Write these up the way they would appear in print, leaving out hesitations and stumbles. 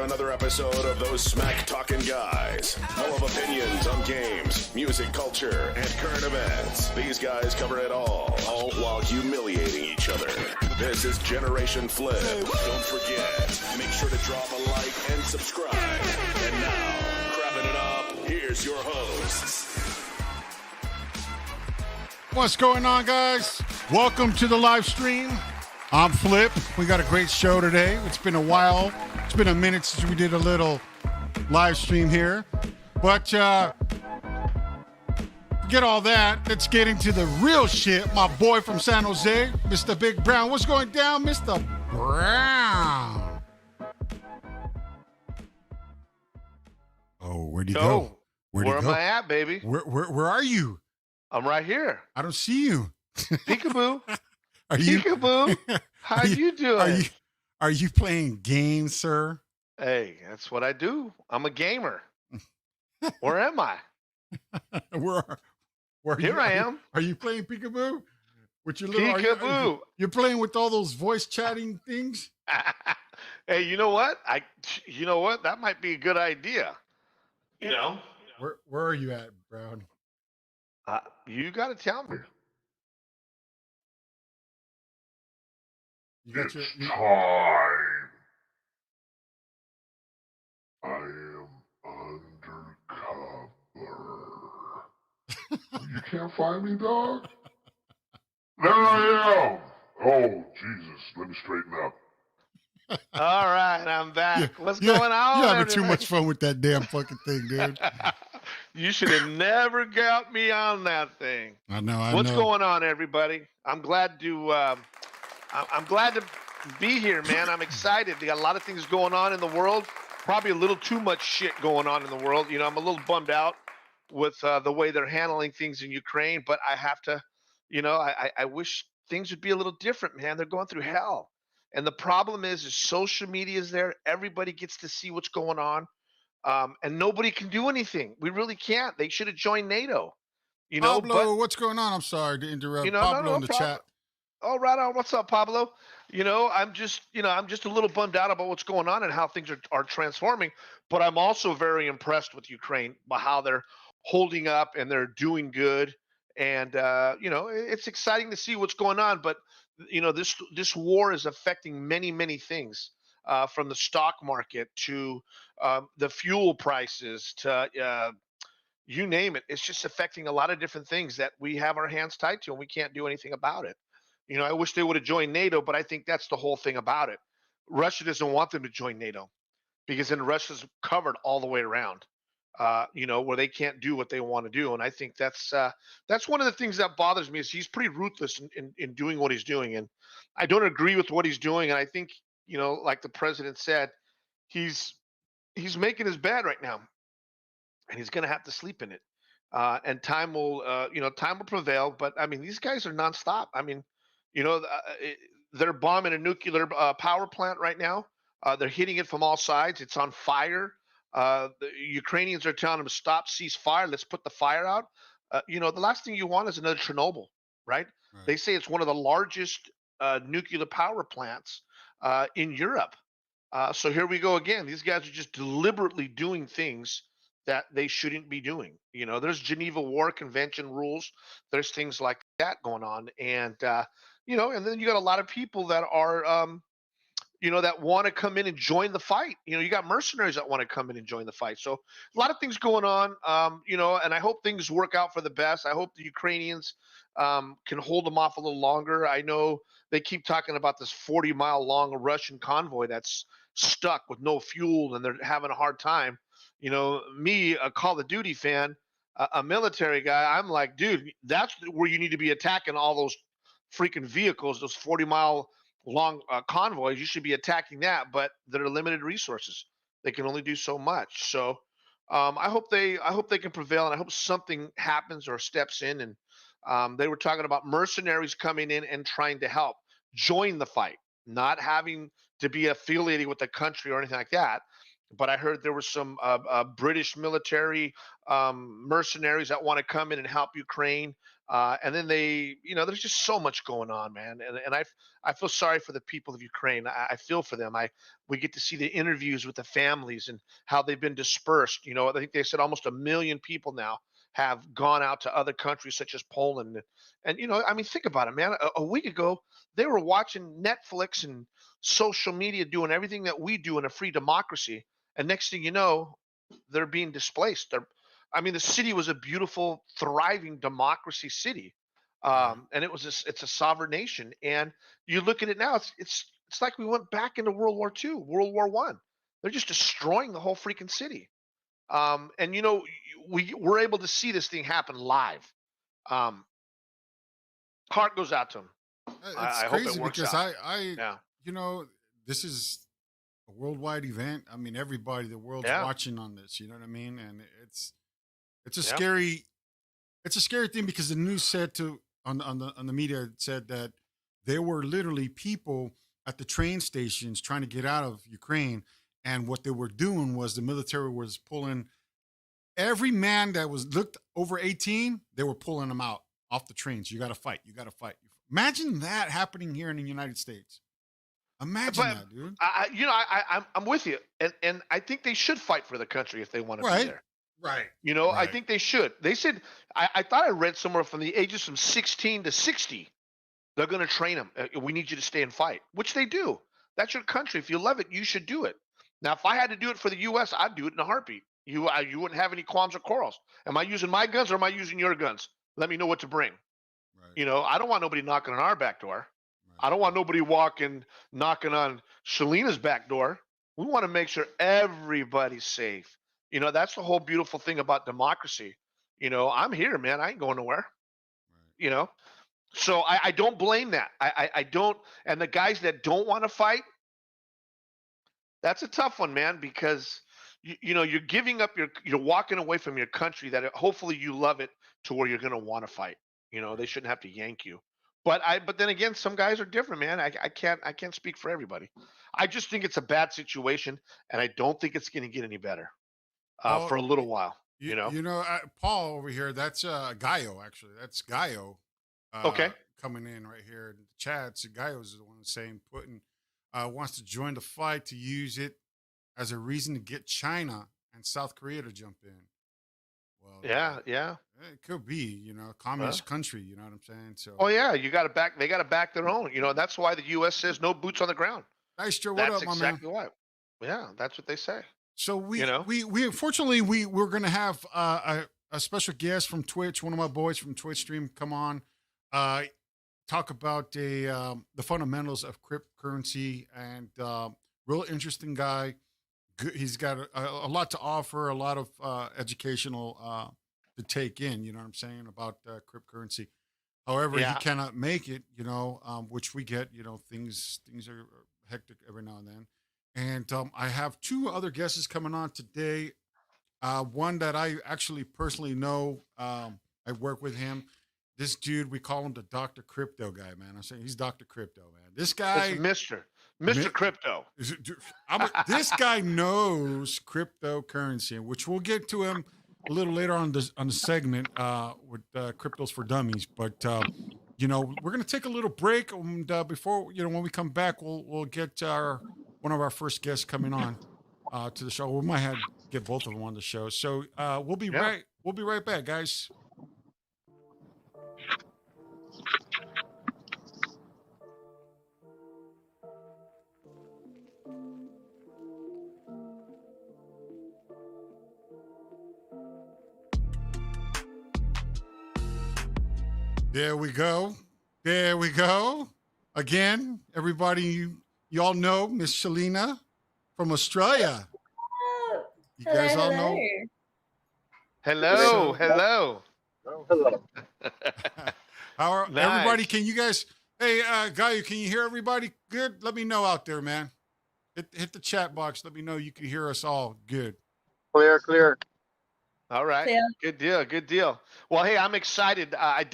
another episode of Those Smack Talking Guys. Full of opinions on games, music, culture, and current events. These guys cover it all while humiliating each other. This is Generation Flip. Don't forget, make sure to drop a like and subscribe. And now, crapping it up, here's your hosts. What's going on, guys? Welcome to the live stream. I'm Flip. We got a great show today. It's been a while. It's been a minute since we did a little live stream here. But forget all that. Let's get into the real shit. My boy from San Jose, Mr. Big Brown. What's going down, Mr. Brown? Oh, where'd he go? Where am I at, baby? Where are you? I'm right here. I don't see you. Peekaboo. Are you? Peekaboo. How you doing? Are you playing games, sir? Hey, that's what I do. I'm a gamer. Where am I? Where Here I am. Are you playing peekaboo? With your little Peekaboo. You're playing with all those voice chatting things? Hey, you know what? That might be a good idea. You know? Where are you at, Brown? You got to tell me. You got It's your, time. I am undercover. You can't find me, dog? There I am. Oh, Jesus. Let me straighten up. All right, I'm back. What's yeah, going on? You're having too much fun with that damn fucking thing, dude. You should have never got me on that thing. I know. What's going on, everybody? I'm glad to be here, man. I'm excited. They got a lot of things going on in the world. Probably a little too much shit going on in the world. You know, I'm a little bummed out with the way they're handling things in Ukraine, but I have to, I wish things would be a little different, man. They're going through hell. And the problem is social media is there. Everybody gets to see what's going on. And nobody can do anything. We really can't. They should have joined NATO. Pablo, what's going on? I'm sorry to interrupt. Pablo in the chat. Oh, right on. What's up, Pablo? I'm just a little bummed out about what's going on and how things are transforming. But I'm also very impressed with Ukraine by how they're holding up and they're doing good. And it's exciting to see what's going on. But this war is affecting many things, from the stock market to the fuel prices to you name it. It's just affecting a lot of different things that we have our hands tied to, and we can't do anything about it. I wish they would have joined NATO, but I think that's the whole thing about it. Russia doesn't want them to join NATO because then Russia's covered all the way around, where they can't do what they want to do. And I think that's one of the things that bothers me is he's pretty ruthless in doing what he's doing. And I don't agree with what he's doing. And I think, like the president said, he's making his bed right now and he's going to have to sleep in it. And time will prevail. But I mean, these guys are nonstop. I mean, they're bombing a nuclear power plant right now. They're hitting it from all sides. It's on fire. The Ukrainians are telling them, stop, cease fire. Let's put the fire out. The last thing you want is another Chernobyl, right? They say it's one of the largest nuclear power plants in Europe. So here we go again. These guys are just deliberately doing things that they shouldn't be doing. There's Geneva War Convention rules. There's things like that going on. And, and then you got a lot of people that are, that want to come in and join the fight. You got mercenaries that want to come in and join the fight. So a lot of things going on, and I hope things work out for the best. I hope the Ukrainians can hold them off a little longer. I know they keep talking about this 40-mile long Russian convoy that's stuck with no fuel and they're having a hard time. Me, a Call of Duty fan, a military guy, I'm like, dude, that's where you need to be attacking all those freaking vehicles, those 40-mile long convoys. You should be attacking that, but they're limited resources. They can only do so much. So I hope they can prevail, and I hope something happens or steps in. And they were talking about mercenaries coming in and trying to help join the fight, not having to be affiliated with the country or anything like that. but I heard there were some British military mercenaries that want to come in and help Ukraine. And then there's just so much going on, man. And I feel sorry for the people of Ukraine. I feel for them. We get to see the interviews with the families and how they've been dispersed. I think they said almost 1 million people now have gone out to other countries such as Poland. And I mean, think about it, man. A week ago, they were watching Netflix and social media doing everything that we do in a free democracy. And next thing you know, they're being displaced. I mean, the city was a beautiful, thriving democracy city, Right. and it's a sovereign nation. And you look at it now, it's like we went back into World War II, World War One. They're just destroying the whole freaking city. And we're able to see this thing happen live. Um, Heart goes out to them. It's I hope it crazy works because out. I, Yeah, you know, this is a worldwide event. I mean, everybody, the world's yeah, watching on this. You know what I mean? And it's a yeah. scary thing because the news said on the media it said that there were literally people at the train stations trying to get out of Ukraine, and what they were doing was the military was pulling every man that was looked over 18. They were pulling them out off the trains. You got to fight. You got to fight. Imagine that happening here in the United States. Imagine But that, dude. I'm with you, and I think they should fight for the country if they want to be Right. there. Right. I Right. think they should. They said I thought I read somewhere from the ages from 16 to 60, they're going to train them. We need you to stay and fight, which they do. That's your country. If you love it, you should do it. Now, if I had to do it for the U.S., I'd do it in a heartbeat. You wouldn't have any qualms or quarrels. Am I using my guns or am I using your guns? Let me know what to bring. Right. I don't want nobody knocking on our back door. Right. I don't want nobody knocking on Shalina's back door. We want to make sure everybody's safe. That's the whole beautiful thing about democracy. I'm here, man. I ain't going nowhere. Right. You know, so I don't blame that. I don't. And the guys that don't want to fight, that's a tough one, man, because you're giving up you're walking away from your country that hopefully you love it to where you're going to want to fight. They shouldn't have to yank you. But then again, some guys are different, man. I can't speak for everybody. I just think it's a bad situation, and I don't think it's going to get any better Well, for a little while. Paul over here, that's Gaio, actually. That's Gaio Okay. coming in right here in the chat. So Gaio's the one saying Putin wants to join the fight to use it as a reason to get China and South Korea to jump in. Well, Yeah, yeah. it could be, communist country, you know what I'm saying? So, Oh yeah, you got to back. They got to back their own. That's why the U.S. says no boots on the ground. nice, Joe. What That's up, my man? exactly why. Yeah, that's what they say. So we You know? we unfortunately we're gonna have a special guest from Twitch, one of my boys from Twitch stream, come on, talk about the fundamentals of cryptocurrency, and real interesting guy. He's got a lot to offer, a lot of educational to take in. You know what I'm saying about cryptocurrency. However, he Yeah. cannot make it. Which we get. Things are hectic every now and then. And I have two other guests coming on today. One that I actually personally know. I work with him. This dude, we call him the Dr. Crypto guy, man. I'm saying he's Dr. Crypto, man. This guy, It's Mister Mi- Crypto. this guy knows cryptocurrency, which we'll get to him a little later on the segment with Cryptos for Dummies. But we're gonna take a little break, and before when we come back, we'll get one of our first guests coming on to the show. We might have get both of them on the show. So we'll be Yeah. right back, guys. There we go. There we go. Again, everybody, you all know Miss Shalina from Australia. You guys all know. Hello, hello. How are Nice. everybody? Can you guys? Hey, Gaio, can you hear everybody? Good. Let me know out there, man. Hit the chat box. Let me know you can hear us all. Good. Clear. All right. Yeah. Good deal. Good deal. Well, hey, I'm excited. I'm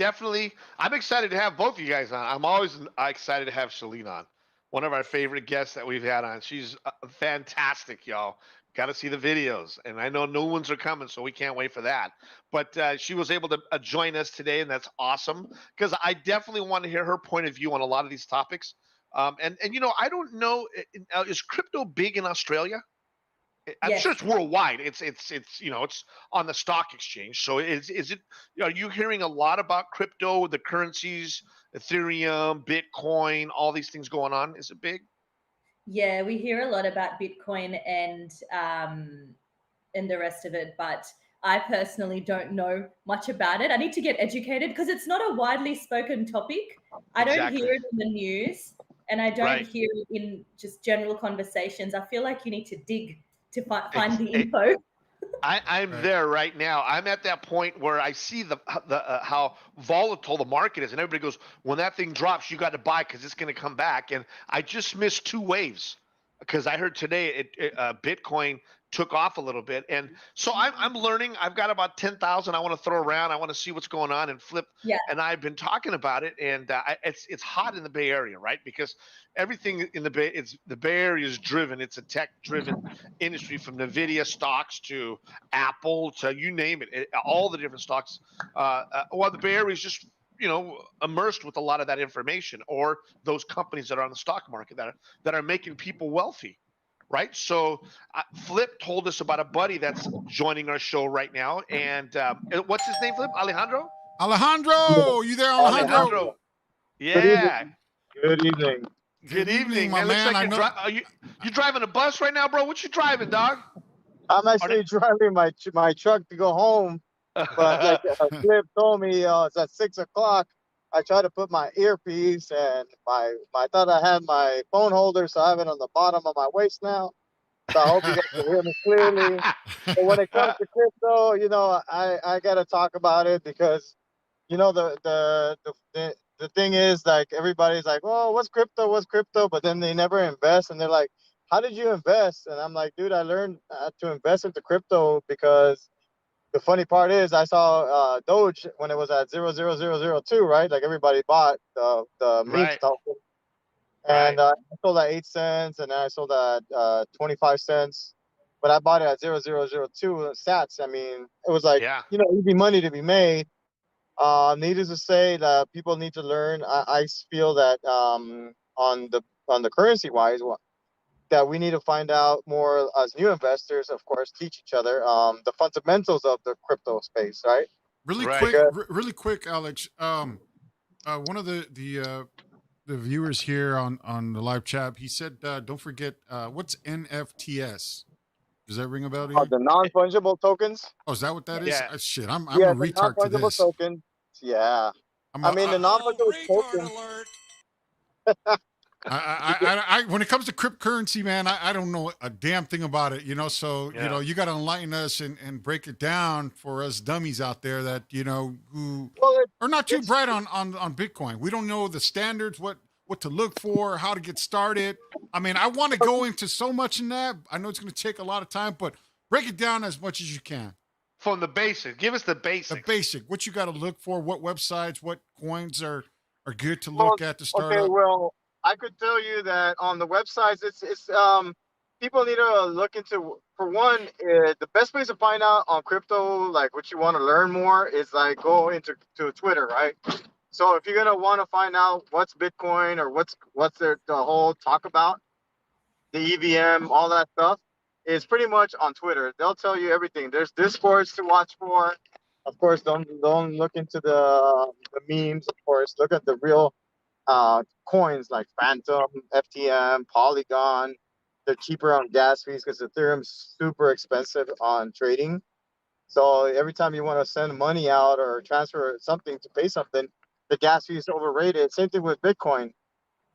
excited to have both of you guys on. I'm always excited to have Shalene on. one of our favorite guests that we've had on. She's fantastic, y'all. Got to see the videos, and I know new ones are coming, so we can't wait for that. But she was able to join us today, and that's awesome because I definitely want to hear her point of view on a lot of these topics. And I don't know, is crypto big in Australia? I'm sure Yes. it's worldwide. It's on the stock exchange. So is it? Are you hearing a lot about crypto, the currencies, Ethereum, Bitcoin, all these things going on? Is it big? Yeah, we hear a lot about Bitcoin and the rest of it, but I personally don't know much about it. I need to get educated because it's not a widely spoken topic. I don't Exactly. hear it in the news, and I don't Right. hear it in just general conversations. I feel like you need to dig to find Ex- the e- info. I'm Right. there right now. I'm at that point where I see the how volatile the market is, and everybody goes, when that thing drops, you got to buy because it's going to come back. And I just missed two waves because I heard today Bitcoin took off a little bit, and so I'm learning. I've got about 10,000 I want to throw around. I want to see what's going on and flip. Yeah. And I've been talking about it, and it's hot in the Bay Area, right? Because everything in the Bay Area is driven. It's a tech driven industry, from Nvidia stocks to Apple to you name it, all the different stocks. While the Bay Area is just immersed with a lot of that information, or those companies that are on the stock market that are making people wealthy, right? So Flip told us about a buddy that's joining our show right now, and what's his name? Flip, Alejandro. Alejandro, you there, Alejandro? Alejandro. Good evening. Yeah. Good evening. Good evening, my man. Looks man. like I you're know. you driving a bus right now, bro. What you driving, dog? I'm actually driving my truck to go home, but like Flip told me, it's at 6 o'clock. I tried to put my earpiece and I thought I had my phone holder, so I have it on the bottom of my waist now. So I hope you guys can hear me clearly. But when it comes to crypto, I gotta talk about it because the thing is, like, everybody's like, oh, what's crypto, but then they never invest, and they're like, how did you invest? And I'm like, dude, I learned to invest into crypto because the funny part is I saw Doge when it was at 0.00002, right? Like, everybody bought the meme Right. stuff, Right. and I sold at 8 cents, and then I sold at 25 cents, but I bought it at 0.002 sats. I mean, it was like, Yeah. easy money to be made. Needless to say, that people need to learn. I feel that on the currency wise, that we need to find out more as new investors. Of course, teach each other the fundamentals of the crypto space, right? Really Right. quick, Because really quick, Alex. One of the viewers here on the live chat, he said, don't forget, what's NFTS? Does that ring a bell to you? the non-fungible tokens, Oh, is that what that is? Yeah. Shit, I'm yeah, a the retard to non-fungible this. token, yeah. I'm I mean, the non-fungible token. when it comes to cryptocurrency, man, I don't know a damn thing about it, so Yeah. you got to enlighten us and break it down for us dummies out there that who Well, are not too it's bright on Bitcoin. We don't know the standards, what to look for, how to get started. I mean, I want to go into so much in that. I know it's going to take a lot of time, but break it down as much as you can. From the basics. Give us the The basics. basic, what you got to look for, what websites, what coins are good to well, look at to start okay. up. Well, I could tell you that on the websites, it's people need to look into. For one, the best place to find out on crypto, like what you want to learn more, is like go into Twitter, right? So if you're gonna want to find out what's Bitcoin or what's the whole talk about, the EVM, all that stuff, is pretty much on Twitter. They'll tell you everything. There's discords to watch for. Of course, don't look into the memes. Of course, look at the real coins like Phantom, FTM, Polygon. They're cheaper on gas fees because Ethereum's super expensive on trading. So every time you want to send money out or transfer something to pay something, the gas fee is overrated. Same thing with Bitcoin.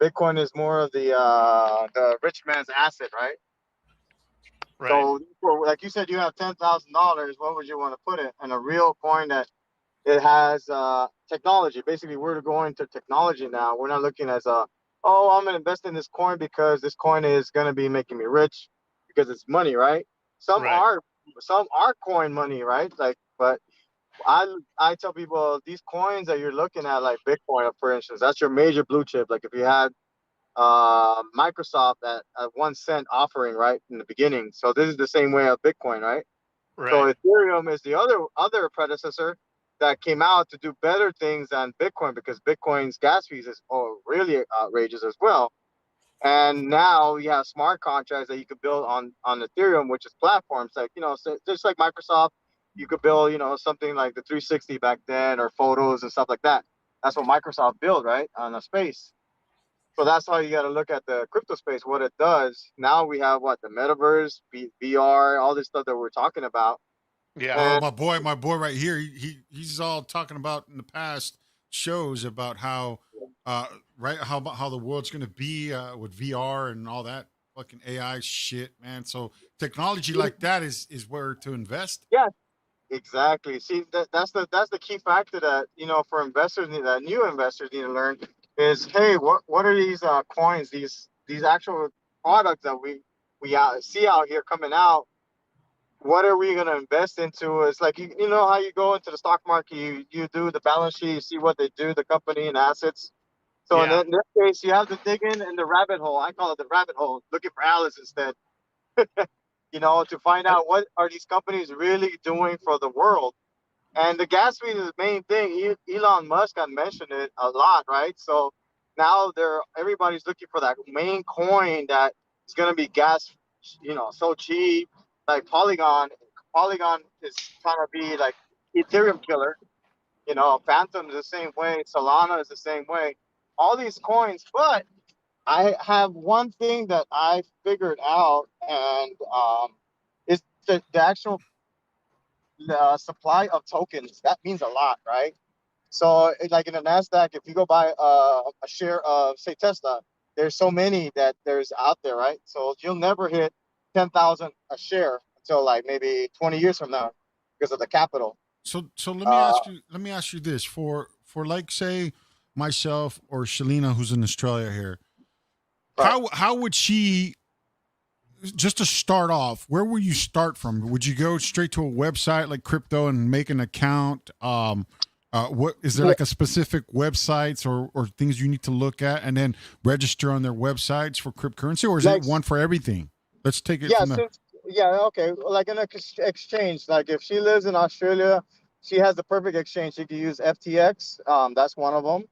Bitcoin is more of the rich man's asset, right? Right. So, like you said, you have $10,000. What would you want to put it in a real coin that it has technology? Basically, we're going to technology now. We're not looking as I'm going to invest in this coin because this coin is going to be making me rich because it's money, right? Some Right. are coin money, right? Like, but I tell people these coins that you're looking at, like Bitcoin, for instance, that's your major blue chip. Like if you had Microsoft at 1 cent offering right in the beginning. So this is the same way of Bitcoin, right? Right. So Ethereum is the other predecessor that came out to do better things than Bitcoin, because Bitcoin's gas fees is really outrageous as well. And now you have smart contracts that you could build on Ethereum, which is platforms like, so just like Microsoft, you could build, something like the 360 back then, or photos and stuff like that. That's what Microsoft built, right, on a space. So that's how you got to look at the crypto space, what it does. Now we have the metaverse, VR, all this stuff that we're talking about. Yeah. Oh, And my boy right here. He's all talking about in the past shows about how right how the world's going to be with VR and all that fucking AI shit, man. So technology like that is where to invest. yeah, exactly. See, that's the key factor that for investors that new investors need to learn is, hey, what are these coins, these actual products that we see out here coming out? What are we going to invest into? It's like you know how you go into the stock market, you do the balance sheet, you see what they do, the company and assets. So Yeah. in this case, you have to dig in the rabbit hole. I call it the rabbit hole, looking for Alice instead. To find out what are these companies really doing for the world. And the gas fee is the main thing. Elon Musk had mentioned it a lot, right? So now everybody's looking for that main coin that is going to be gas, so cheap. Like Polygon. Polygon is trying to be like Ethereum killer. Phantom is the same way. Solana is the same way. All these coins, but I have one thing that I figured out, and is the actual supply of tokens. That means a lot, right? So, like in the Nasdaq, if you go buy a share of, say, Tesla, there's so many that there's out there, right? So you'll never hit 10,000 a share until like maybe 20 years from now because of the capital. So Uh, let me ask you this for like say myself or Shalina who's in Australia here. right. How would she, just to start off, where would you start from? Would you go straight to a website like crypto and make an account? What is there like a specific websites or things you need to look at and then register on their websites for cryptocurrency, or is Like, it one for everything? Let's take it yeah, from there. okay. Like an exchange, like if she lives in Australia, she has the perfect exchange. She could use FTX. That's one of them.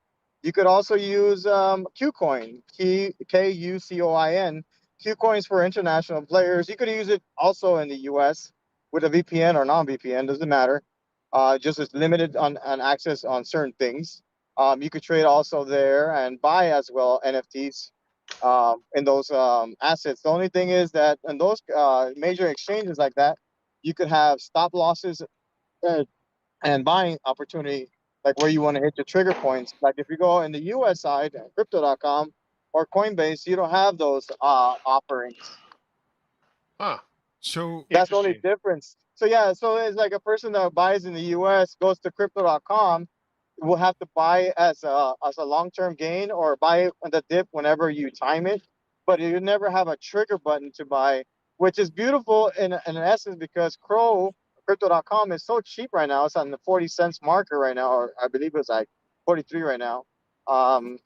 You could also use Qcoin, Kucoin. Qcoin's for international players. You could use it also in the US with a VPN or non-VPN, doesn't matter. Just it's limited on access on certain things. You could trade also there and buy as well NFTs in those assets. The only thing is that in those major exchanges like that, you could have stop losses uh, and buying opportunity, like where you want to hit your trigger points. Like if you go in the US side, crypto.com or Coinbase, you don't have those offerings. Huh. So That's the only Interesting. difference. So yeah, so it's like a person that buys in the US goes to crypto.com will have to buy as a long-term gain or buy on the dip whenever you time it, but you never have a trigger button to buy, which is beautiful in essence because crypto.com is so cheap right now. It's on the 40 cents marker right now, or I believe it's like 43 right now. Um,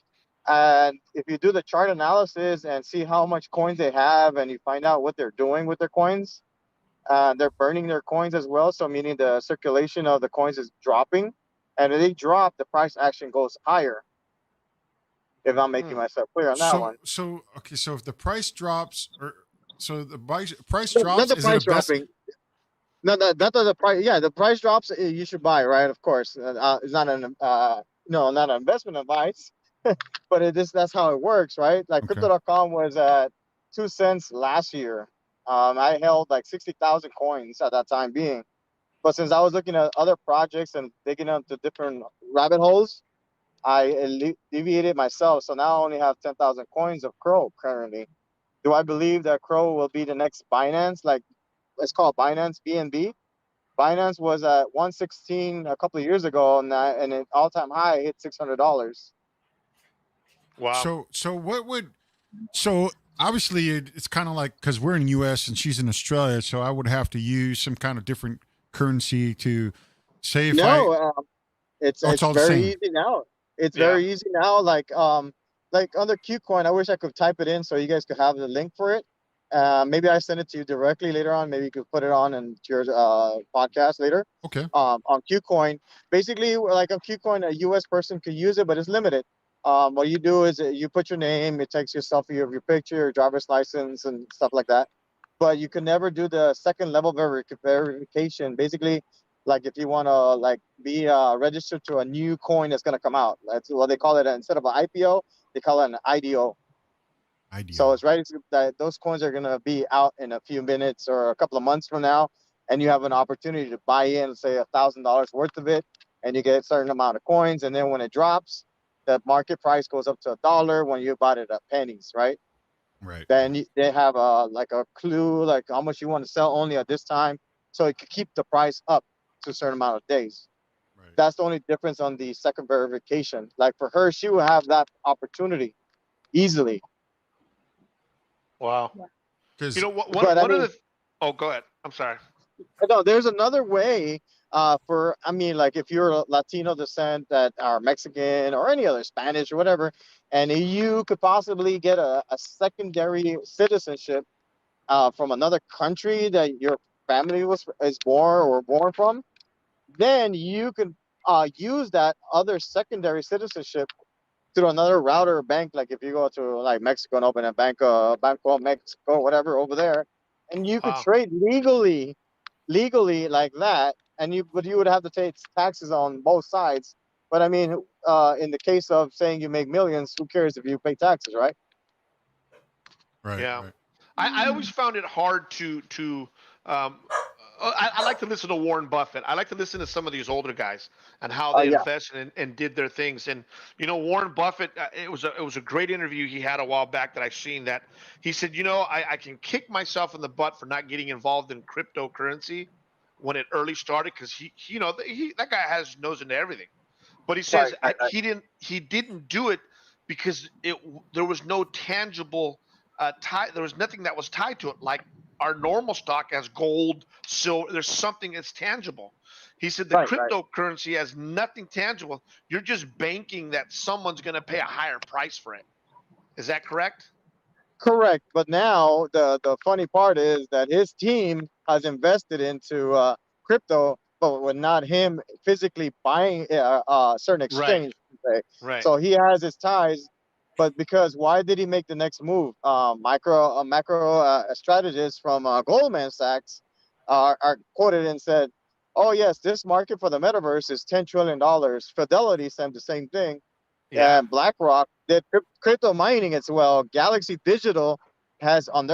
and if you do the chart analysis and see how much coins they have and you find out what they're doing with their coins, they're burning their coins as well. So meaning the circulation of the coins is dropping. And if they drop, the price action goes higher. If I'm making Hmm. myself clear on that one. okay, so if the price drops, or so the price Not drops, the is it a price best? dropping. No, that the price. Yeah, the price drops. You should buy, right? Of course, it's not an no, not an investment advice, but that's how it works, right? Like Okay. Crypto.com was at 2 cents last year. I held like 60,000 coins at that time being, but since I was looking at other projects and digging into different rabbit holes, I deviated myself. So now I only have 10,000 coins of Crow currently. Do I believe that Crow will be the next Binance? Like, let's call it Binance, BNB. Binance was at 116 a couple of years ago, and an all-time high hit $600. Wow. So obviously it's kind of like, because we're in the U.S. and she's in Australia, so I would have to use some kind of different currency to say if I. No, Oh, it's it's all the very same. easy now. It's Yeah. very easy now. Like like under Qcoin, I wish I could type it in so you guys could have the link for it. Maybe I send it to you directly later on. Maybe you could put it on into your podcast later. Okay. On Qcoin, basically, like on Qcoin, a U.S. person could use it, but it's limited. What you do is you put your name, it takes your selfie of your picture, your driver's license, and stuff like that. But you can never do the second level verification. Basically, like if you want to like be registered to a new coin that's going to come out. That's what they call it. Instead of an IPO, they call it an IDO. So it's right that those coins are going to be out in a few minutes or a couple of months from now, and you have an opportunity to buy in, say $1,000 worth of it, and you get a certain amount of coins. And then when it drops, the market price goes up to $1 when you bought it at pennies, right? Right. Then they have like a clue, like how much you want to sell only at this time, so it could keep the price up to a certain amount of days. Right. That's the only difference on the second verification. Like for her, she will have that opportunity easily. Wow. Because You know what? But I One of mean- the. Oh, go ahead. I'm sorry. No, there's another way for, I mean, like if you're a Latino descent that are Mexican or any other Spanish or whatever, and you could possibly get a secondary citizenship from another country that your family is born from, then you can use that other secondary citizenship through another router or bank. Like if you go to like Mexico and open a Banco Mexico, whatever over there, and you could Wow. trade legally like that, and but you would have to take taxes on both sides. But I mean, in the case of saying you make millions, who cares if you pay taxes, right? right. Yeah. Right. I always found it hard to I like to listen to Warren Buffett. I like to listen to some of these older guys and how they Yeah. invested and did their things. And Warren Buffett, it was a great interview he had a while back that I seen that he said, I can kick myself in the butt for not getting involved in cryptocurrency when it early started because that guy has nose into everything. But he says Right. he didn't do it because there was no tangible tie. There was nothing that was tied to it like our normal stock has gold, silver. There's something that's tangible. He said the Right. cryptocurrency has nothing tangible. You're just banking that someone's going to pay a higher price for it. Is that correct? Correct. But now the funny part is that his team has invested into crypto, but with not him physically buying a certain exchange. Right. So he has his ties, but because why did he make the next move? Macro strategists from Goldman Sachs are quoted and said, "Oh yes, this market for the metaverse is $10 trillion." Fidelity said the same thing. Yeah. And BlackRock did crypto mining as well. Galaxy Digital has in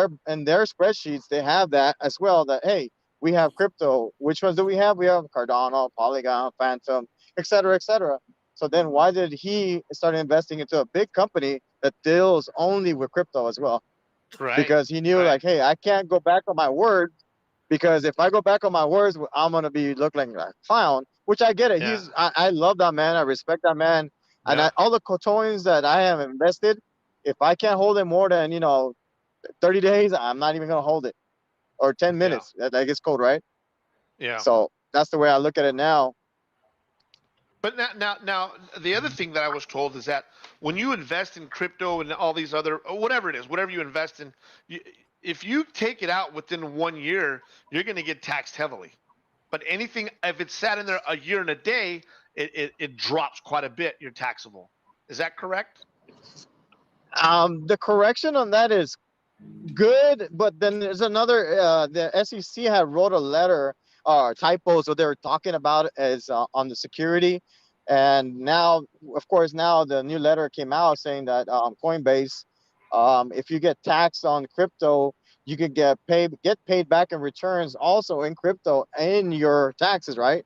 their spreadsheets, they have that as well. That hey, we have crypto. Which ones do we have? We have Cardano, Polygon, Phantom, etc., etc. So then, why did he start investing into a big company that deals only with crypto as well? Right. Because he knew, like, hey, I can't go back on my word, because if I go back on my words, I'm gonna be looking like a clown. Which I get it. Yeah. I love that man. I respect that man. And Yeah. all the coins that I have invested, if I can't hold it more than 30 days, I'm not even gonna hold it, or 10 minutes. That gets cold, right? Yeah. So that's the way I look at it now. But now, the other thing that I was told is that when you invest in crypto and all these other, whatever it is, whatever you invest in, if you take it out within 1 year, you're going to get taxed heavily. But anything, if it's sat in there a year and a day, it drops quite a bit. You're taxable. Is that correct? The correction on that is good, but then there's another. The SEC had wrote a letter typos, what they were talking about as on the security, and now, of course, now the new letter came out saying that Coinbase, if you get taxed on crypto, you could get paid back in returns also in crypto in your taxes, right?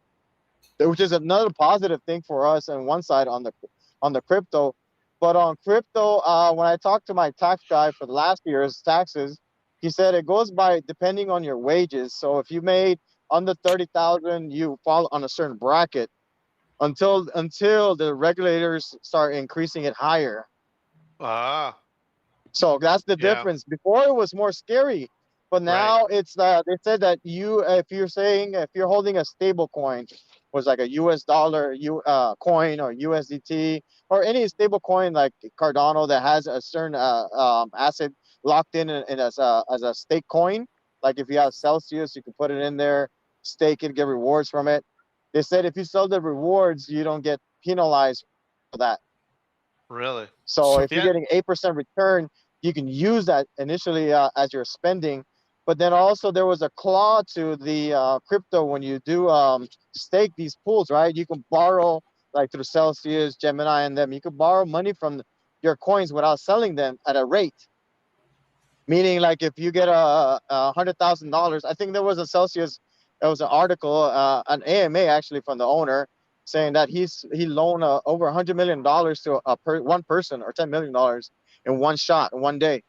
Which is another positive thing for us on one side on the crypto. But on crypto, when I talked to my tax guy for the last year's taxes, he said it goes by depending on your wages. So if you made under 30,000, you fall on a certain bracket until the regulators start increasing it higher. Ah. So that's the Yeah. difference. Before it was more scary, but now it's they said that if you're holding a stable coin, was like a US dollar coin or USDT or any stable coin like Cardano that has a certain asset locked in as a stake coin. Like if you have Celsius, you can put it in there, stake it, get rewards from it. They said if you sell the rewards, you don't get penalized for that. Really? So if you're Yeah. getting 8% return, you can use that initially as you're spending. But then also there was a claw to the crypto when you do stake these pools, right? You can borrow like through Celsius, Gemini, and them. You can borrow money from your coins without selling them at a rate. Meaning, like if you get $100,000, I think there was a Celsius, there was an article, an AMA actually from the owner saying that he loaned over $100 million to one person or $10 million in one shot, in one day,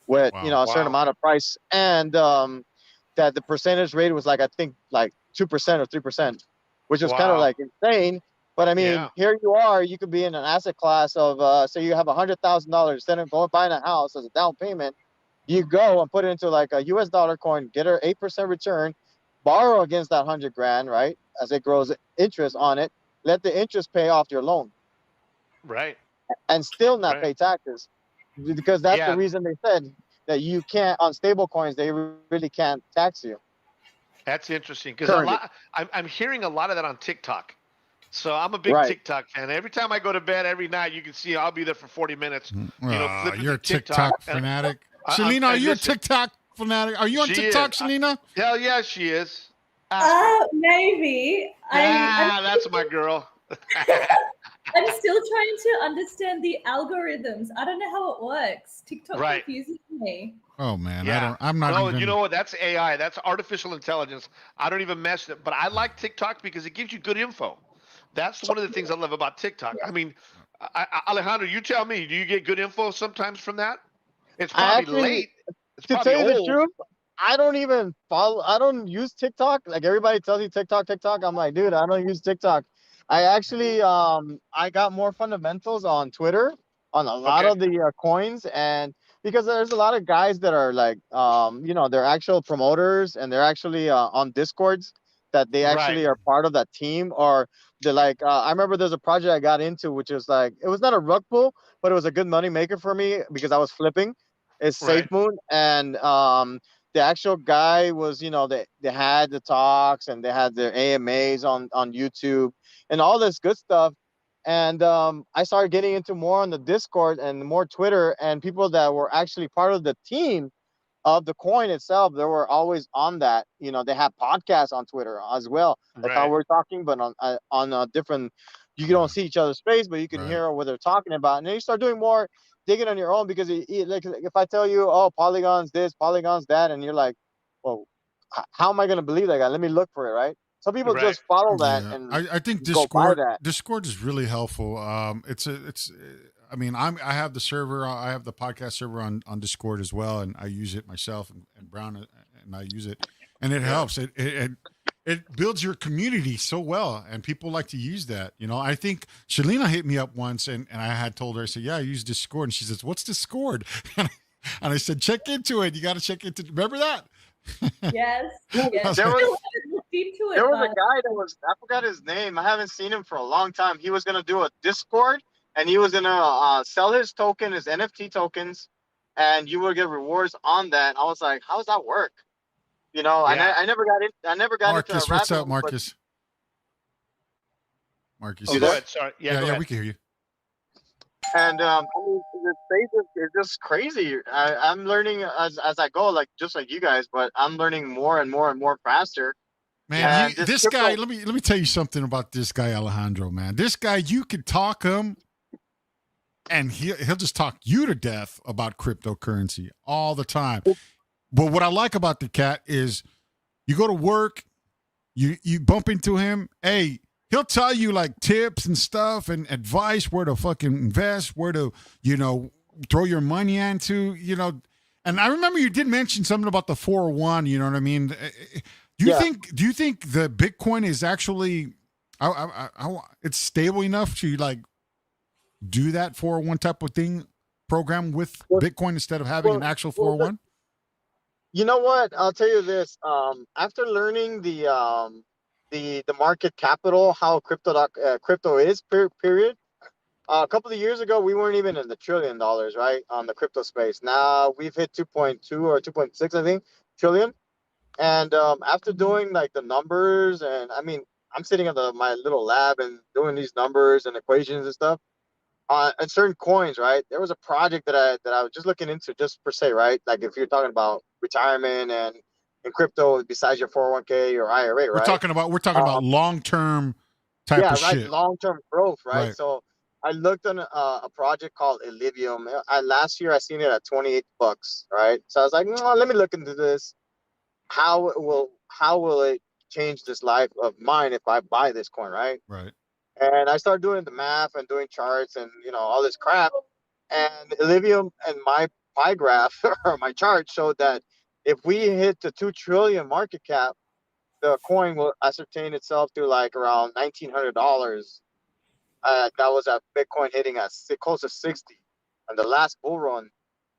with a certain amount of price, and that the percentage rate was like I think like 2% or 3%, which was kind of like insane. But I mean, here you are, you could be in an asset class of say you have $100,000 instead of going buying a house as a down payment. You go and put it into like a US dollar coin, get her 8% return, borrow against that 100 grand, right? As it grows interest on it, let the interest pay off your loan. Right. And still not pay taxes. Because that's the reason they said that you can't, on stable coins, they really can't tax you. That's interesting because I'm hearing a lot of that on TikTok. So I'm a big TikTok fan. Every time I go to bed every night, you can see I'll be there for 40 minutes. You're a TikTok fanatic. Selena, are you a TikTok fanatic? Are you on TikTok, Selena? Hell yeah, she is. Maybe. That's my girl. I'm still trying to understand the algorithms. I don't know how it works. TikTok confuses me. Oh man, I'm not even. You know what? That's AI. That's artificial intelligence. I don't even mess it. But I like TikTok because it gives you good info. That's one of the things I love about TikTok. I mean, Alejandro, you tell me, do you get good info sometimes from that? It's probably late. It's to probably tell you old. the truth, I don't even follow. I don't use TikTok. Like everybody tells you TikTok. I'm like, dude, I don't use TikTok. I actually I got more fundamentals on Twitter on a lot of the coins, and because there's a lot of guys that are like they're actual promoters and they're actually on Discords that they actually are part of that team, or they're like I remember there's a project I got into which was like, it was not a rug pull, but it was a good money maker for me because I was flipping. It's SafeMoon, and the actual guy was, they had the talks and they had their AMAs on YouTube and all this good stuff. And I started getting into more on the Discord and more Twitter, and people that were actually part of the team of the coin itself, they were always on that. They have podcasts on Twitter as well. That's how we're talking, but on a different, you don't see each other's face, but you can hear what they're talking about. And then you start doing more digging on your own, because like if I tell you, oh, Polygon's this, Polygon's that, and you're like, well, how am I going to believe that guy? Let me look for it, right? Some people just follow that, and I think Discord is really helpful. I mean, I have the server, I have the podcast server on Discord as well, and I use it myself, and Brown and I use it, and it helps. It builds your community so well, and people like to use that. I think Shalina hit me up once, and I had told her, I said, yeah, I use Discord, and she says, what's Discord? And I said, check into it. You got to check into. Remember that? Yes. There was a guy that was, I forgot his name. I haven't seen him for a long time. He was gonna do a Discord, and he was gonna sell his NFT tokens, and you would get rewards on that. I was like, how does that work? And I never got Marcus, into what's up, Marcus? Marcus, go ahead. Sorry. Yeah, we can hear you. And I mean, the space is just crazy. I'm learning as I go, like just like you guys, but I'm learning more and more and more faster. Man, this guy. Let me tell you something about this guy, Alejandro. Man, this guy, you could talk him, and he'll just talk you to death about cryptocurrency all the time. But what I like about the cat is, you go to work, you bump into him, hey. He'll tell you like tips and stuff and advice, where to fucking invest, where to, throw your money into, And I remember you did mention something about the 401, you know what I mean? Do you think the Bitcoin is actually, it's stable enough to like do that 401 type of thing program with Bitcoin instead of having an actual 401? You know what? I'll tell you this. After learning the the market capital, how crypto is, period. A couple of years ago, we weren't even in the $1 trillion, right, on the crypto space. Now we've hit 2.2 or 2.6, I think, trillion. And after doing like the numbers, and I mean, I'm sitting at my little lab and doing these numbers and equations and stuff on certain coins, right? There was a project that I was just looking into, just per se, right? Like if you're talking about retirement and crypto besides your 401k or IRA, We're right? talking about long term type Yeah, of right. shit. Long-term growth, right? Right. So I looked on a project called Illivium. Last year I seen it at $28, right? So I was like, let me look into this. How will it change this life of mine if I buy this coin, right? Right. And I started doing the math and doing charts and all this crap. And Illivium and my pie graph or my chart showed that if we hit the 2 trillion market cap, the coin will ascertain itself to like around $1,900. That was at Bitcoin hitting at close to 60 on the last bull run.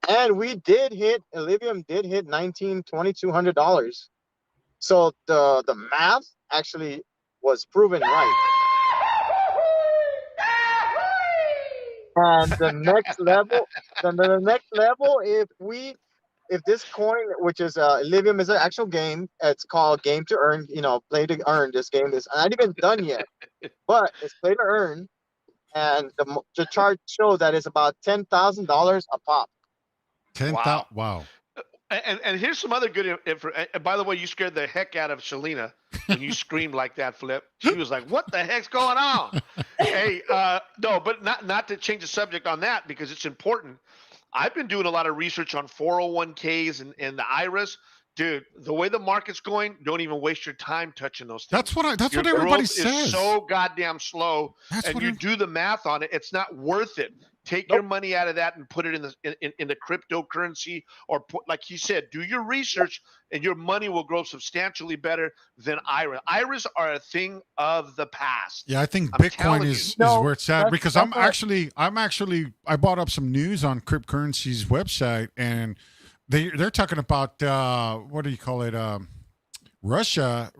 And Illivium did hit $2,200. So the math actually was proven right. And the next level, if this coin, which is Illivium, is an actual game. It's called Game to Earn. Play to earn. This game is not even done yet, but it's play to earn. And the chart shows that it's about $10,000 a pop. 10,000. Wow. And here's some other good info. And by the way, you scared the heck out of Shalina when you screamed like that, Flip. She was like, "What the heck's going on?" Hey, no, but not to change the subject on that because it's important. I've been doing a lot of research on 401ks and the IRAs. Dude, the way the market's going, don't even waste your time touching those things. That's what Your everybody growth says. is so goddamn slow, and you do the math on it. It's not worth it. Take your money out of that and put it in the cryptocurrency, or like he said, do your research, and your money will grow substantially better than IRA. IRAs are a thing of the past. Yeah, I think Bitcoin is where it's at because I brought up some news on cryptocurrency's website, and they're talking about what do you call it? Russia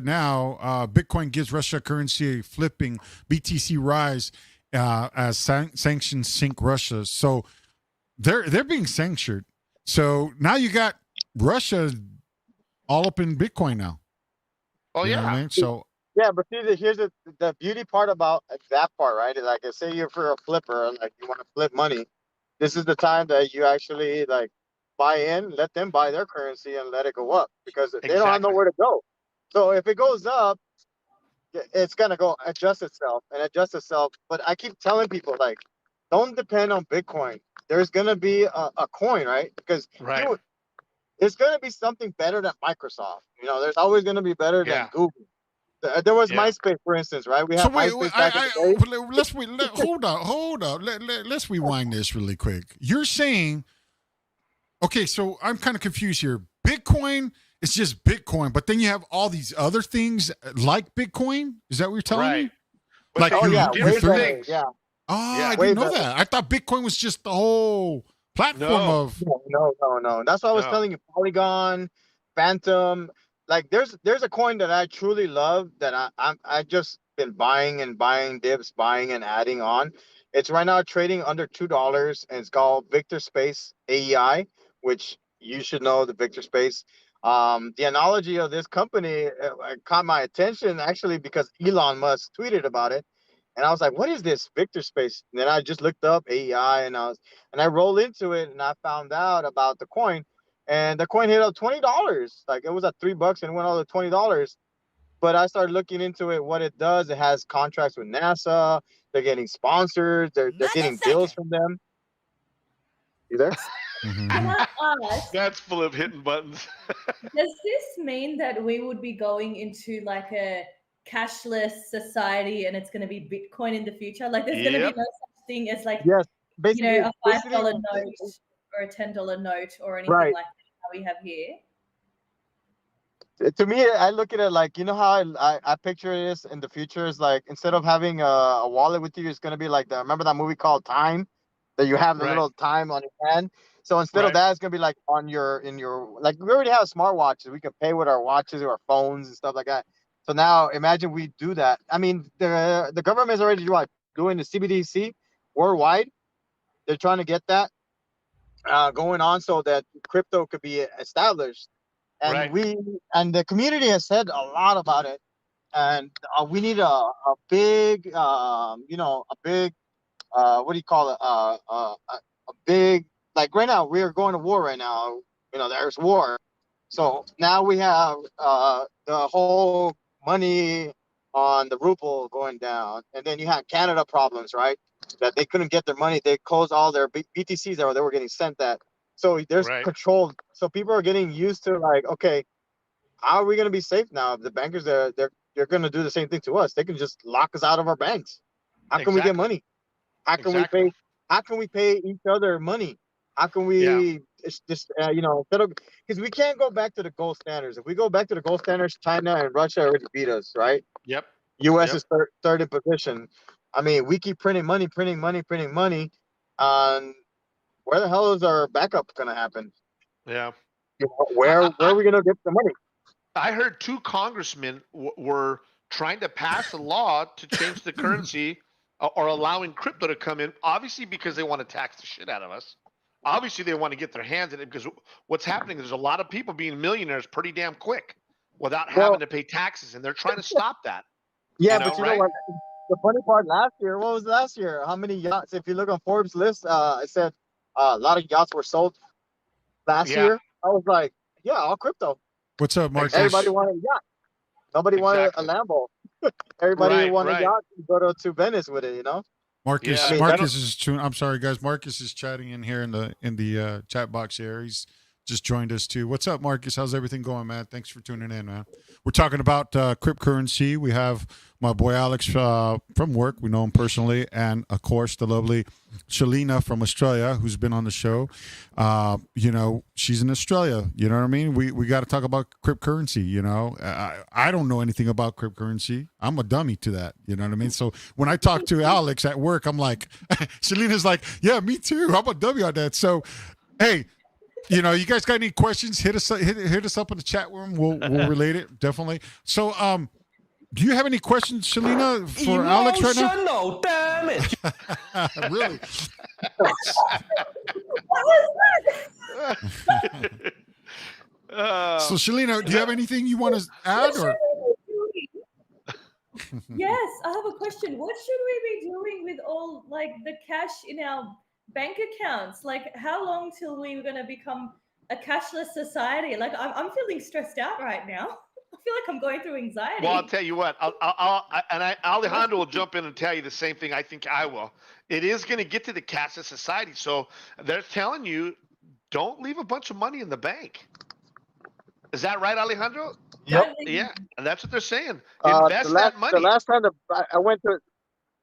now. Bitcoin gives Russia currency a flipping BTC rise as sanctions sink Russia. So they're being sanctioned. So now you got Russia all up in Bitcoin now. Oh you know what I mean? So yeah, but see, here's the beauty part about that part, right? Like, say you're for a flipper and like you want to flip money, this is the time that you actually like buy in, let them buy their currency and let it go up because they don't have nowhere to go. So if it goes up, it's gonna go adjust itself. But I keep telling people like, don't depend on Bitcoin. There's gonna be a coin, right? Because there's gonna be something better than Microsoft. There's always gonna be better than Google. There was MySpace, for instance, right? We have MySpace back in the day. Hold on. Let's rewind this really quick. You're saying, okay, so I'm kind of confused here. Bitcoin is just Bitcoin, but then you have all these other things like Bitcoin. Is that what you're telling me? But like different things. Yeah. Oh, I didn't know that. I thought Bitcoin was just the whole platform of. No. That's why I was telling you. Polygon, Phantom. Like there's a coin that I truly love that I just been buying dips, buying and adding on. It's right now trading under $2, and it's called Victor Space AEI, which you should know the Victor Space. The analogy of this company caught my attention actually because Elon Musk tweeted about it, and I was like, "What is this Victor Space?" And then I just looked up AEI, and I rolled into it, and I found out about the coin. And the coin hit up $20. Like it was at $3 and it went all to $20. But I started looking into it. What it does, it has contracts with NASA. They're getting sponsors. They're getting deals from them. You there? Can I ask, That's full of hitting buttons. does this mean that we would be going into like a cashless society and it's going to be Bitcoin in the future? Like there's going to be no such thing as like, basically, a $5 note or a $10 note or anything like that we have here. To me, I look at it like, how I picture this in the future is like, instead of having a wallet with you, it's going to be like remember that movie called Time, that you have the little time on your hand. So instead of that, it's going to be like in your, like we already have smartwatches. We can pay with our watches or our phones and stuff like that. So now imagine we do that. I mean, the government is already doing the CBDC worldwide. They're trying to get that going on so that crypto could be established. And Right. the community has said a lot about it. And we need a big, a big, what do you call it? A big, like right now, we are going to war right now. There's war. So now we have the whole money on the ruble going down. And then you had Canada problems, right? That they couldn't get their money. They closed all their BTCs that they were getting sent that. So there's Right. control. So people are getting used to like, okay, how are we going to be safe now? The bankers, they're going to do the same thing to us. They can just lock us out of our banks. How can we get money? How can we pay? How can we pay each other money? How can we just instead of, because we can't go back to the gold standards. If we go back to the gold standards, China and Russia already beat us, right? Yep. U.S. is third in position. I mean, we keep printing money. Where the hell is our backup going to happen? Yeah. Where are we going to get the money? I heard 2 congressmen were trying to pass a law to change the currency or allowing crypto to come in, obviously because they want to tax the shit out of us. Obviously, they want to get their hands in it because what's happening is there's a lot of people being millionaires pretty damn quick without having to pay taxes, and they're trying to stop that. Yeah, but you know what? The funny part what was last year? How many yachts? If you look on Forbes list, it said a lot of yachts were sold last year. I was like, yeah, all crypto. What's up, Marcus? Everybody wanted a yacht. Nobody wanted a Lambo. Everybody wanted a yacht to go to Venice with it, Marcus, Yeah. Marcus is. I'm sorry, guys. Marcus is chatting in here in the chat box here. He's just joined us too. What's up, Marcus? How's everything going, man? Thanks for tuning in, man. We're talking about cryptocurrency. We have my boy Alex from work. We know him personally, and of course the lovely Shalina from Australia, who's been on the show. She's in Australia. You know what I mean? We got to talk about cryptocurrency. I don't know anything about cryptocurrency. I'm a dummy to that. You know what I mean? So when I talk to Alex at work, I'm like, Shalina's like, yeah, me too. I'm a dummy on that. So, hey. You guys got any questions? Hit us up in the chat room. We'll relate it definitely. So, do you have any questions, Shalina, for Alex right now? Emotional damage. Really? So, Shalina, do you have anything you want to add? Or? Yes, I have a question. What should we be doing with all the cash in our bank accounts? How long till we're going to become a cashless society? I'm feeling stressed out right now. I feel like I'm going through anxiety. Well, I'll tell you what. Alejandro will jump in and tell you the same thing. I think I will. It is going to get to the cashless society. So they're telling you, don't leave a bunch of money in the bank. Is that right, Alejandro? Yep. Yeah, and that's what they're saying. Invest that money. The last time I went to.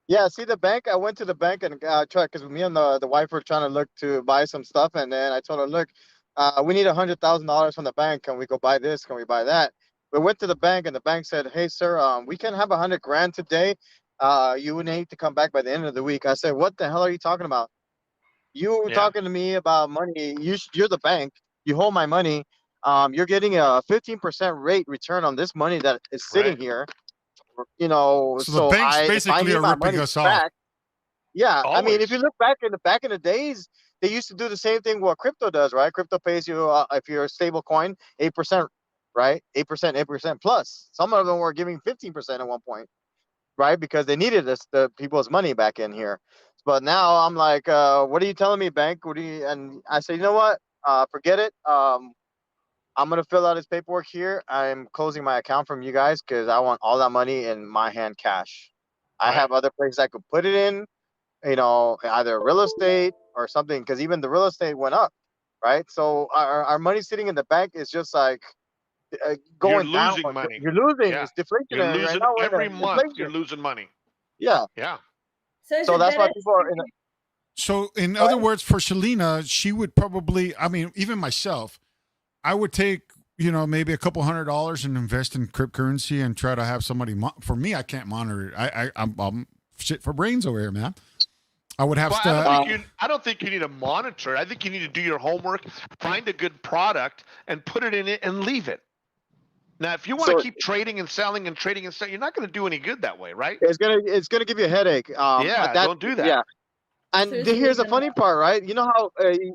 Yeah, see the bank. I went to the bank and tried because me and the wife were trying to look to buy some stuff, and then I told her, "Look, we need $100,000 from the bank. Can we go buy this? Can we buy that?" We went to the bank, and the bank said, "Hey, sir, we can have $100,000 today. You would need to come back by the end of the week." I said, "What the hell are you talking about? You were talking to me about money. You're the bank. You hold my money. You're getting a 15% rate return on this money that is sitting here." So the bank's basically are ripping us off. Yeah, Always. I mean, if you look back in the days, they used to do the same thing what crypto does, right? Crypto pays you if you're a stable coin 8%, right? 8% plus. Some of them were giving 15% at one point, right? Because they needed the people's money back in here. But now I'm like, what are you telling me, bank? And I say, you know what? Forget it. I'm going to fill out his paperwork here. I'm closing my account from you guys because I want all that money in my hand cash. I have other places I could put it in, either real estate or something, because even the real estate went up, right? So our money sitting in the bank is just like going down. You're losing money. You're losing. Yeah. It's deflationary. You're losing right now. every month. You're losing money. Yeah. Yeah. So that's why people are in So in other words, for Shalina, she would probably, even myself, I would take, maybe a couple $100 and invest in cryptocurrency and try to have somebody. For me, I can't monitor it. I'm shit for brains over here, man. I would have to. I don't think you need to monitor it. I think you need to do your homework, find a good product, and put it in it and leave it. Now, if you want to So keep trading and selling and trading and selling, you're not going to do any good that way, right? it's gonna give you a headache. Yeah, That don't do that. yeah. And So here's the losing funny out. part, right? You know how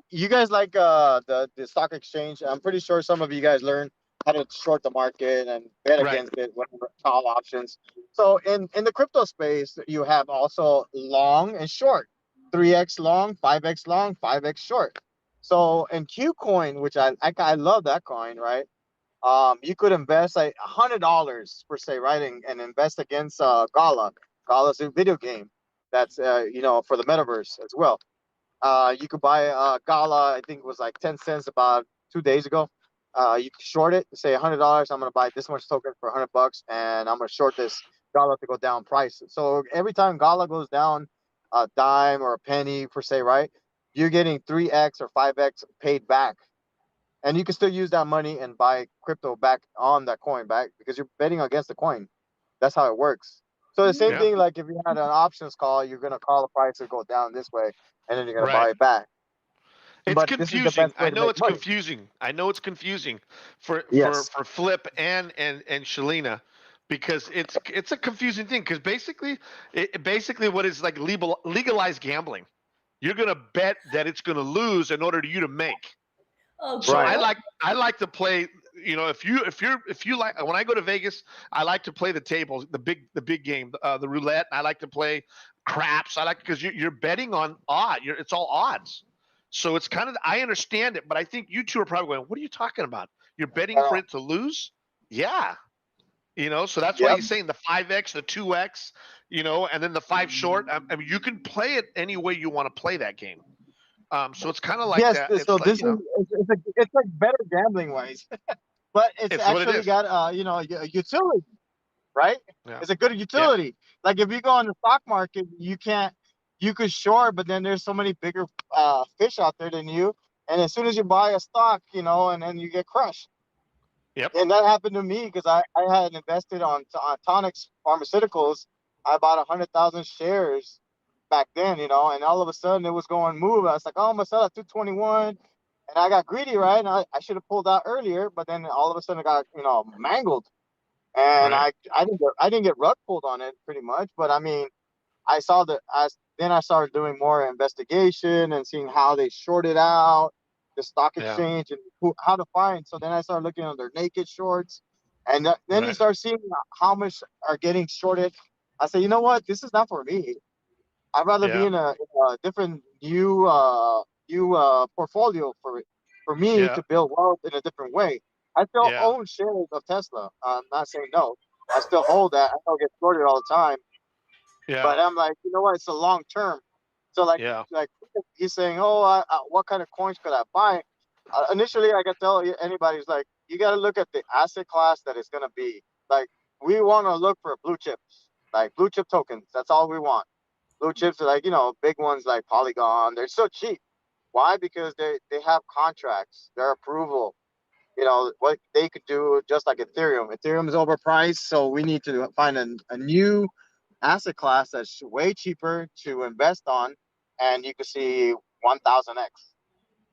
you guys like the stock exchange. I'm pretty sure some of you guys learned how to short the market and bet Right. against it, whatever, call options. So in the crypto space, you have also long and short, 3x long, 5x long, 5x short. So in Qcoin, which I love that coin, right? You could invest like $100 per se, right, and invest against Gala. Gala's a video game that's for the metaverse as well. You could buy Gala. I think it was like 10 cents about 2 days ago. You could short it. Say $100. I'm gonna buy this much token for $100, and I'm gonna short this Gala to go down price. So every time Gala goes down a dime or a penny per se, right? You're getting 3x or 5x paid back, and you can still use that money and buy crypto back on that coin back because you're betting against the coin. That's how it works. So the same Yeah. thing, like if you had an options call, you're gonna call the price to go down this way, and then you're gonna Right. buy it back. It's But this is the confusing. best I way to know make it's money. confusing. I know it's confusing for Yes. Flip and Shalina, because it's a confusing thing, because basically what is like legalized gambling. You're gonna bet that it's gonna lose in order to you to make. Oh So Right. God. I like to play. If you like, when I go to Vegas, I like to play the tables, the big game, the roulette. I like to play craps. I like, because you're betting on it's all odds. So it's kind of, I understand it, but I think you two are probably going, "What are you talking about? You're betting for it to lose?" Yeah. So that's why Yep. he's saying the 5x, the 2x, and then the 5 short. I mean, you can play it any way you want to play that game. So it's kind of like Yes. that. So It's like, this is it's like better gambling wise, but it's it's what it actually is. got a utility, right? Yeah. It's a good Yeah. utility. Like if you go on the stock market, you could short, but then there's so many bigger fish out there than you. And as soon as you buy a stock, and then you get crushed. Yep. And that happened to me because I had invested on Tonics Pharmaceuticals. I bought 100,000 shares back then, and all of a sudden it was going move. I was like, oh, I'm gonna sell at 221, and I got greedy, right? And I should have pulled out earlier, but then all of a sudden it got mangled, and Right. I didn't get rug pulled on it pretty much, but I mean I saw then I started doing more investigation and seeing how they shorted out the stock Yeah. exchange and how to find. So then I started looking at their naked shorts, and then you Right. start seeing how much are getting shorted. I say, you know what? This is not for me. I'd rather be Yeah. in a different new portfolio for me Yeah. to build wealth in a different way. I still Yeah. own shares of Tesla. I'm not saying no. I still hold that. I don't get shorted all the time. Yeah. But I'm like, you know what? It's a long term. So Yeah. like he's saying, oh, what kind of coins could I buy? Initially, I can tell anybody's like, you got to look at the asset class that it's gonna be. Like we want to look for blue chips, like blue chip tokens. That's all we want. Blue chips are like big ones like Polygon. They're so cheap. Why? Because they have contracts, their approval. What they could do, just like Ethereum. Ethereum is overpriced, so we need to find a new asset class that's way cheaper to invest on, and you can see 1000x,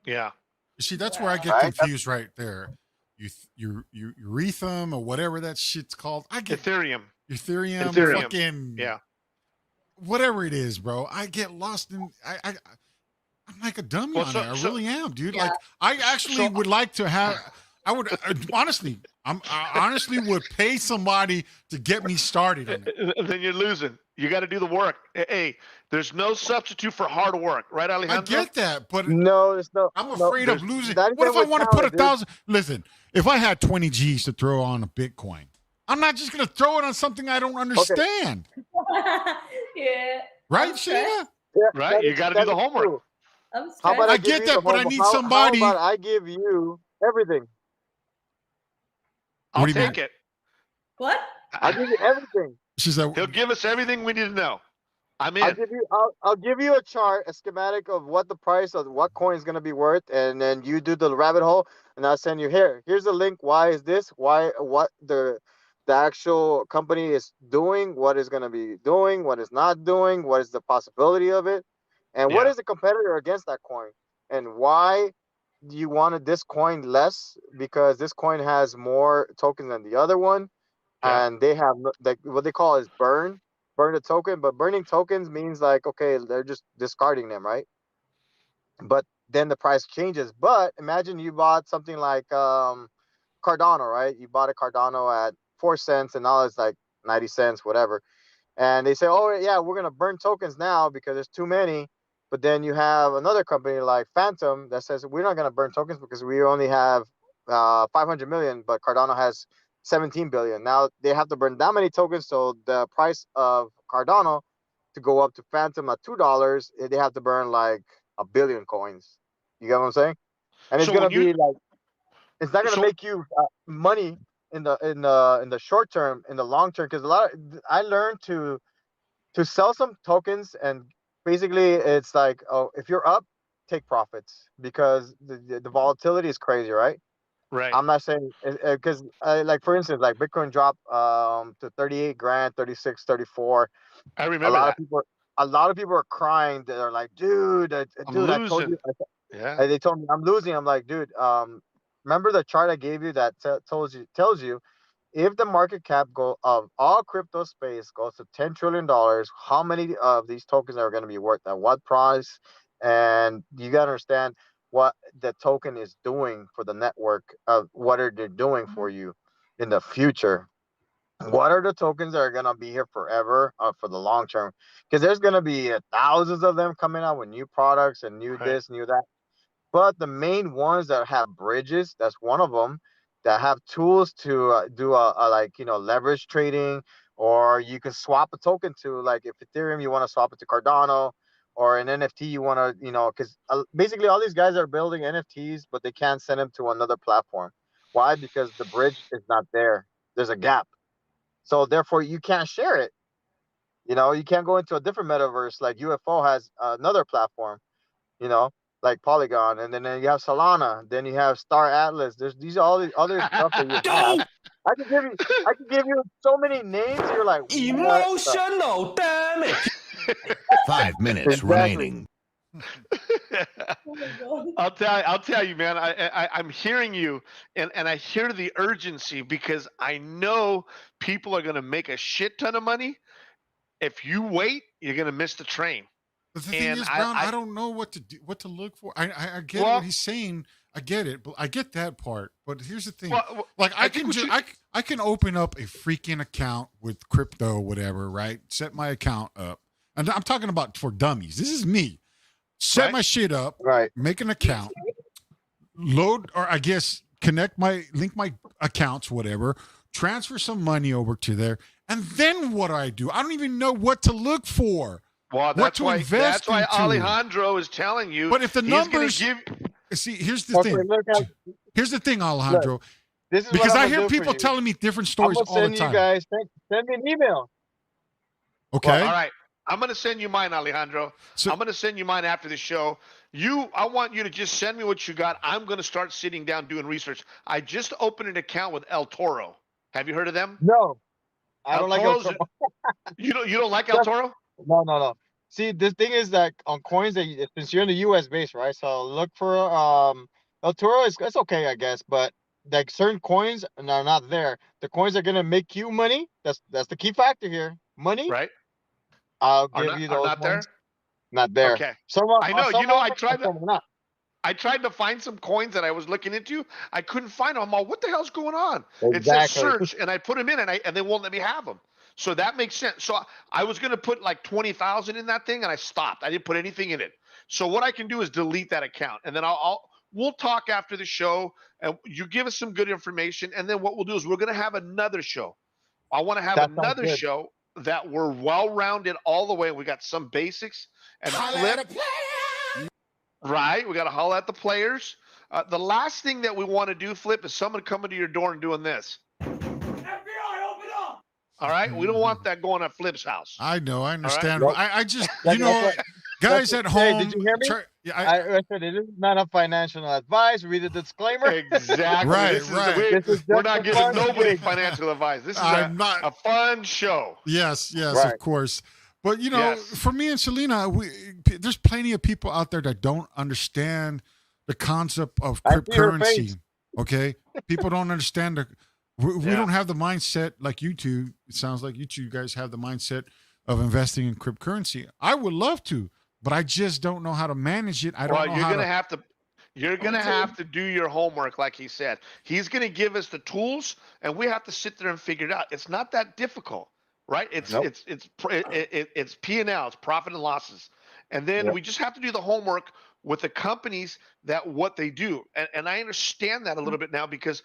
Yeah. You see, that's where I get right? confused right there. You Ethereum or whatever that shit's called. I get Ethereum. Ethereum, Ethereum. fucking Yeah. whatever it is, bro. I get lost in. I'm like a dummy Well, on so- it. I so- really am, dude. Yeah. Like I actually would like to have. I would honestly. I honestly would pay somebody to get me started on it. Then you're losing. You got to do the work. Hey, there's no substitute for hard work, right, I Alejandro? get that, but No, it's no. I'm no, afraid of there's losing. not What if even I with want to put talent, dude. 1,000? Listen, if I had 20 G's to throw on a Bitcoin, I'm not just gonna throw it on something I don't understand, Yeah. right, I'm stressed. Sheena? Yeah, Right? that You is- got to that do the is homework. true. I'm How stressed. about I give get you that, the but I home- need how somebody. about I give you everything? I'll What do you take it. What? I'll give you everything. She's like, He'll give us everything we need to know. I'm in. I'll give you a chart, a schematic of what the price of what coin is gonna be worth, and then you do the rabbit hole, and I'll send you here. Here's a link. Why is this? What the actual company is doing? What is gonna be doing? What is not doing? What is the possibility of it? And what Yeah. is the competitor against that coin? And why you wanted this coin less because this coin has more tokens than the other one, Yeah. and they have like what they call is burn the token. But burning tokens means like, okay, they're just discarding them, right? But then the price changes. But imagine you bought something like Cardano, right? You bought a Cardano at 4 cents, and now it's like 90 cents, whatever. And they say, oh yeah, we're gonna burn tokens now because there's too many. But then you have another company like Phantom that says we're not gonna burn tokens because we only have 500 million, but Cardano has 17 billion. Now they have to burn that many tokens, so the price of Cardano to go up to Phantom at $2, they have to burn like a billion coins. You get what I'm saying? And it's So gonna when you be like, it's not gonna so make you money in the short term. In the long term, because I learned to sell some tokens, and basically it's like, oh, if you're up, take profits because the volatility is crazy, right? right, I'm not saying because like for instance, like Bitcoin dropped to 38 grand, 36, 34. I A remember lot of that. people are crying. They're like, dude, I'm dude, I told losing. you. Yeah. They told me I'm losing. I'm like, dude, remember the chart I gave you that tells you if the market cap go of all crypto space goes to $10 trillion, how many of these tokens are going to be worth at what price? And you got to understand what the token is doing for the network. What are they doing for you in the future? What are the tokens that are going to be here forever for the long term? Because there's going to be thousands of them coming out with new products and new Right. this, new that. But the main ones that have bridges, that's one of them, that have tools to do a like, leverage trading, or you can swap a token to, like, if Ethereum, you want to swap it to Cardano, or an NFT, you want to, because basically all these guys are building NFTs, but they can't send them to another platform. Why? Because the bridge is not there. There's a gap. So therefore you can't share it. You can't go into a different metaverse like UFO has another platform, like Polygon, and then you have Solana, then you have Star Atlas. There's all these other stuff that you have. I can give you so many names. You're like, what the? Emotional damage. 5 minutes Exactly. remaining. Oh my god. I'll tell you, man. I'm hearing you, and I hear the urgency because I know people are going to make a shit ton of money. If you wait, you're going to miss the train. But the thing And is, Brown, I don't know what to do, what to look for. I get Well- what he's saying. I get it, but I get that part. But here's the thing: Well, like I I think can what just you- I can open up a freaking account with crypto, whatever, right? Set my account up, and I'm talking about for dummies. This is me. Set Right. my shit up, Right. make an account, load, or I guess link my accounts, whatever, transfer some money over to there, and then what do? I don't even know what to look for. Well, What that's to why invest that's why into. Alejandro is telling you. But if the he's gonna numbers, give, see, here's the Okay, thing. look, Here's the thing, Alejandro. this is Because what I'm I gonna hear do for people you. telling me different I'm stories gonna all the send you time. guys. Send me an email. Okay. all right, I'm gonna send you mine, Alejandro. So- I'm gonna send you mine after the show. I want you to just send me what you got. I'm gonna start sitting down doing research. I just opened an account with El Toro. Have you heard of them? No, I El don't like El Toro's- Toro. You don't like El Toro? No. See, the thing is that on coins since you're in the U.S. base, right? So look for El Toro. It's okay, I guess, but like certain coins are not there. The coins are gonna make you money. That's the key factor here. Money. Right? I'll Are give not, you are those not there? ones. Not there. Okay. Some I know. some You know, are, I tried and some to. are not. I tried to find some coins that I was looking into. I couldn't find them. I'm all, what the hell's going on? It says Exactly. search, and I put them in, and they won't let me have them. So that makes sense. So I was going to put like 20,000 in that thing, and I stopped. I didn't put anything in it. So what I can do is delete that account, and then we'll talk after the show, and you give us some good information, and then what we'll do is we're going to have another show. I want to have That sounds another good. show that we're well-rounded all the way. We got some basics and flip. Right, we got to holler at the players. The last thing that we want to do, Flip, is someone coming to your door and doing this. FBI, open up! All right, we don't want that going at Flip's house. I know. I understand. Right. I just, That's guys that's at hey, home. did you hear me? I said it is not a financial advice. Read the disclaimer. Exactly. Right, This is right. This is we're just not a giving fun nobody thing. financial advice. This is I'm not. a fun show. Yes, Right. of course. But Yes. for me and Selena, there's plenty of people out there that don't understand the concept of I see your cryptocurrency. face. Okay, people don't understand we Yeah. don't have the mindset like you two. It sounds like you two guys have the mindset of investing in cryptocurrency. I would love to, but I just don't know how to manage it. I don't Well, know you're how gonna to. have to. You're gonna have to do your homework, like he said. He's gonna give us the tools, and we have to sit there and figure it out. It's not that difficult, right? It's Nope. it's P and L, it's profit and losses, and then Yep. we just have to do the homework with the companies that what they do, and I understand that a little bit now because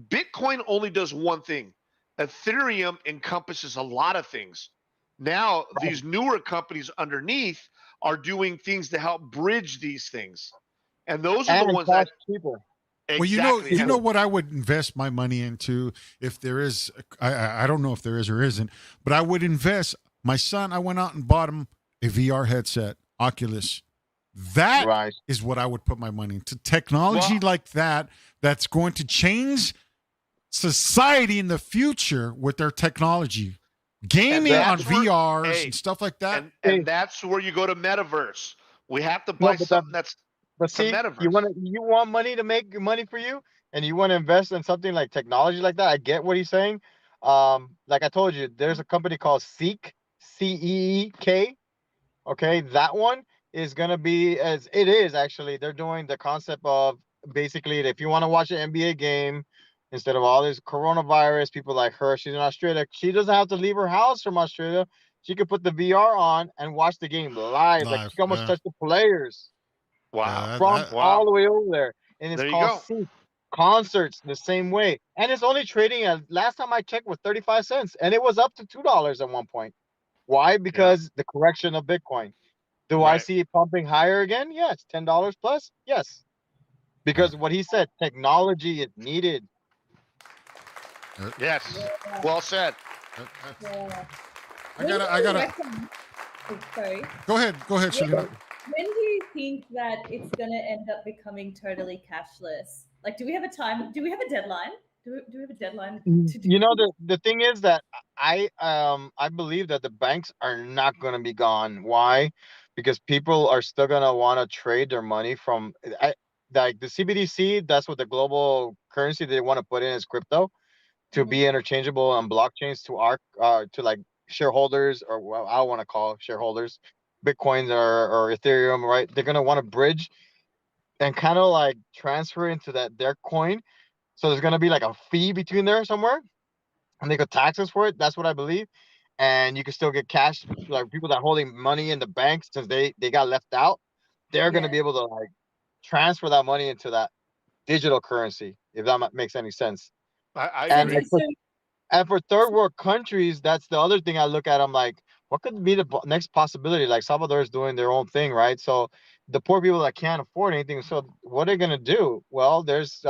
Bitcoin only does one thing. Ethereum encompasses a lot of things. Now these newer companies underneath are doing things to help bridge these things, and those are the And ones that cost cheaper. Well, exactly. you know what I would invest my money into if there is. I don't know if there is or isn't, but I would invest. My son, I went out and bought him a VR headset, Oculus. That Right. is what I would put my money into. Technology Well- like that, that's going to change society in the future with their technology. Gaming on that's where- VRs hey, and stuff like that. and that's where you go to metaverse. We have to No, buy but something that's But It's a see, metaverse. you want money to make money for you, and you want to invest in something like technology like that. I get what he's saying. Like I told you, there's a company called Seek, CEEK. Okay, that one is gonna be as it is actually. They're doing the concept of basically if you want to watch an NBA game instead of all this coronavirus, people like her, she's in Australia. She doesn't have to leave her house from Australia. She could put the VR on and watch the game live. Like Live, she can almost yeah. touch the players Wow. from that- all the way over there, and it's There you called go. Sync. Concerts the same way, and it's only trading at last time I checked was 35 cents, and it was up to $2 at one point. Why? Because the correction of Bitcoin. Do I Right. see it pumping higher again? Yes. $10 plus? Yes. Because what he said, technology is needed. Yes. Well said. Yeah. I gotta. Reckon, oh, sorry. Go ahead, When, Selena. when do you think that it's gonna end up becoming totally cashless? Like, do we have a time? Do we have a deadline? Do we have a deadline to do? You know, the thing is that I believe that the banks are not going to be gone. Why? Because people are still going to want to trade their money from like the CBDC. That's what the global currency they want to put in is crypto to be interchangeable on blockchains to our to like shareholders, or well, I want to call shareholders, Bitcoins or Ethereum, right? They're going to want to bridge and kind of like transfer into that their coin. So there's going to be like a fee between there somewhere, and they could tax us for it. That's what I believe. And you can still get cash, like people that are holding money in the banks since they got left out. They're going to Yeah. be able to like transfer that money into that digital currency, if that makes any sense. I And agree. So, and for third world countries, that's the other thing I look at. I'm like, what could be the next possibility? Like Salvador is doing their own thing, right? So the poor people that can't afford anything, so what are they gonna do? Well, there's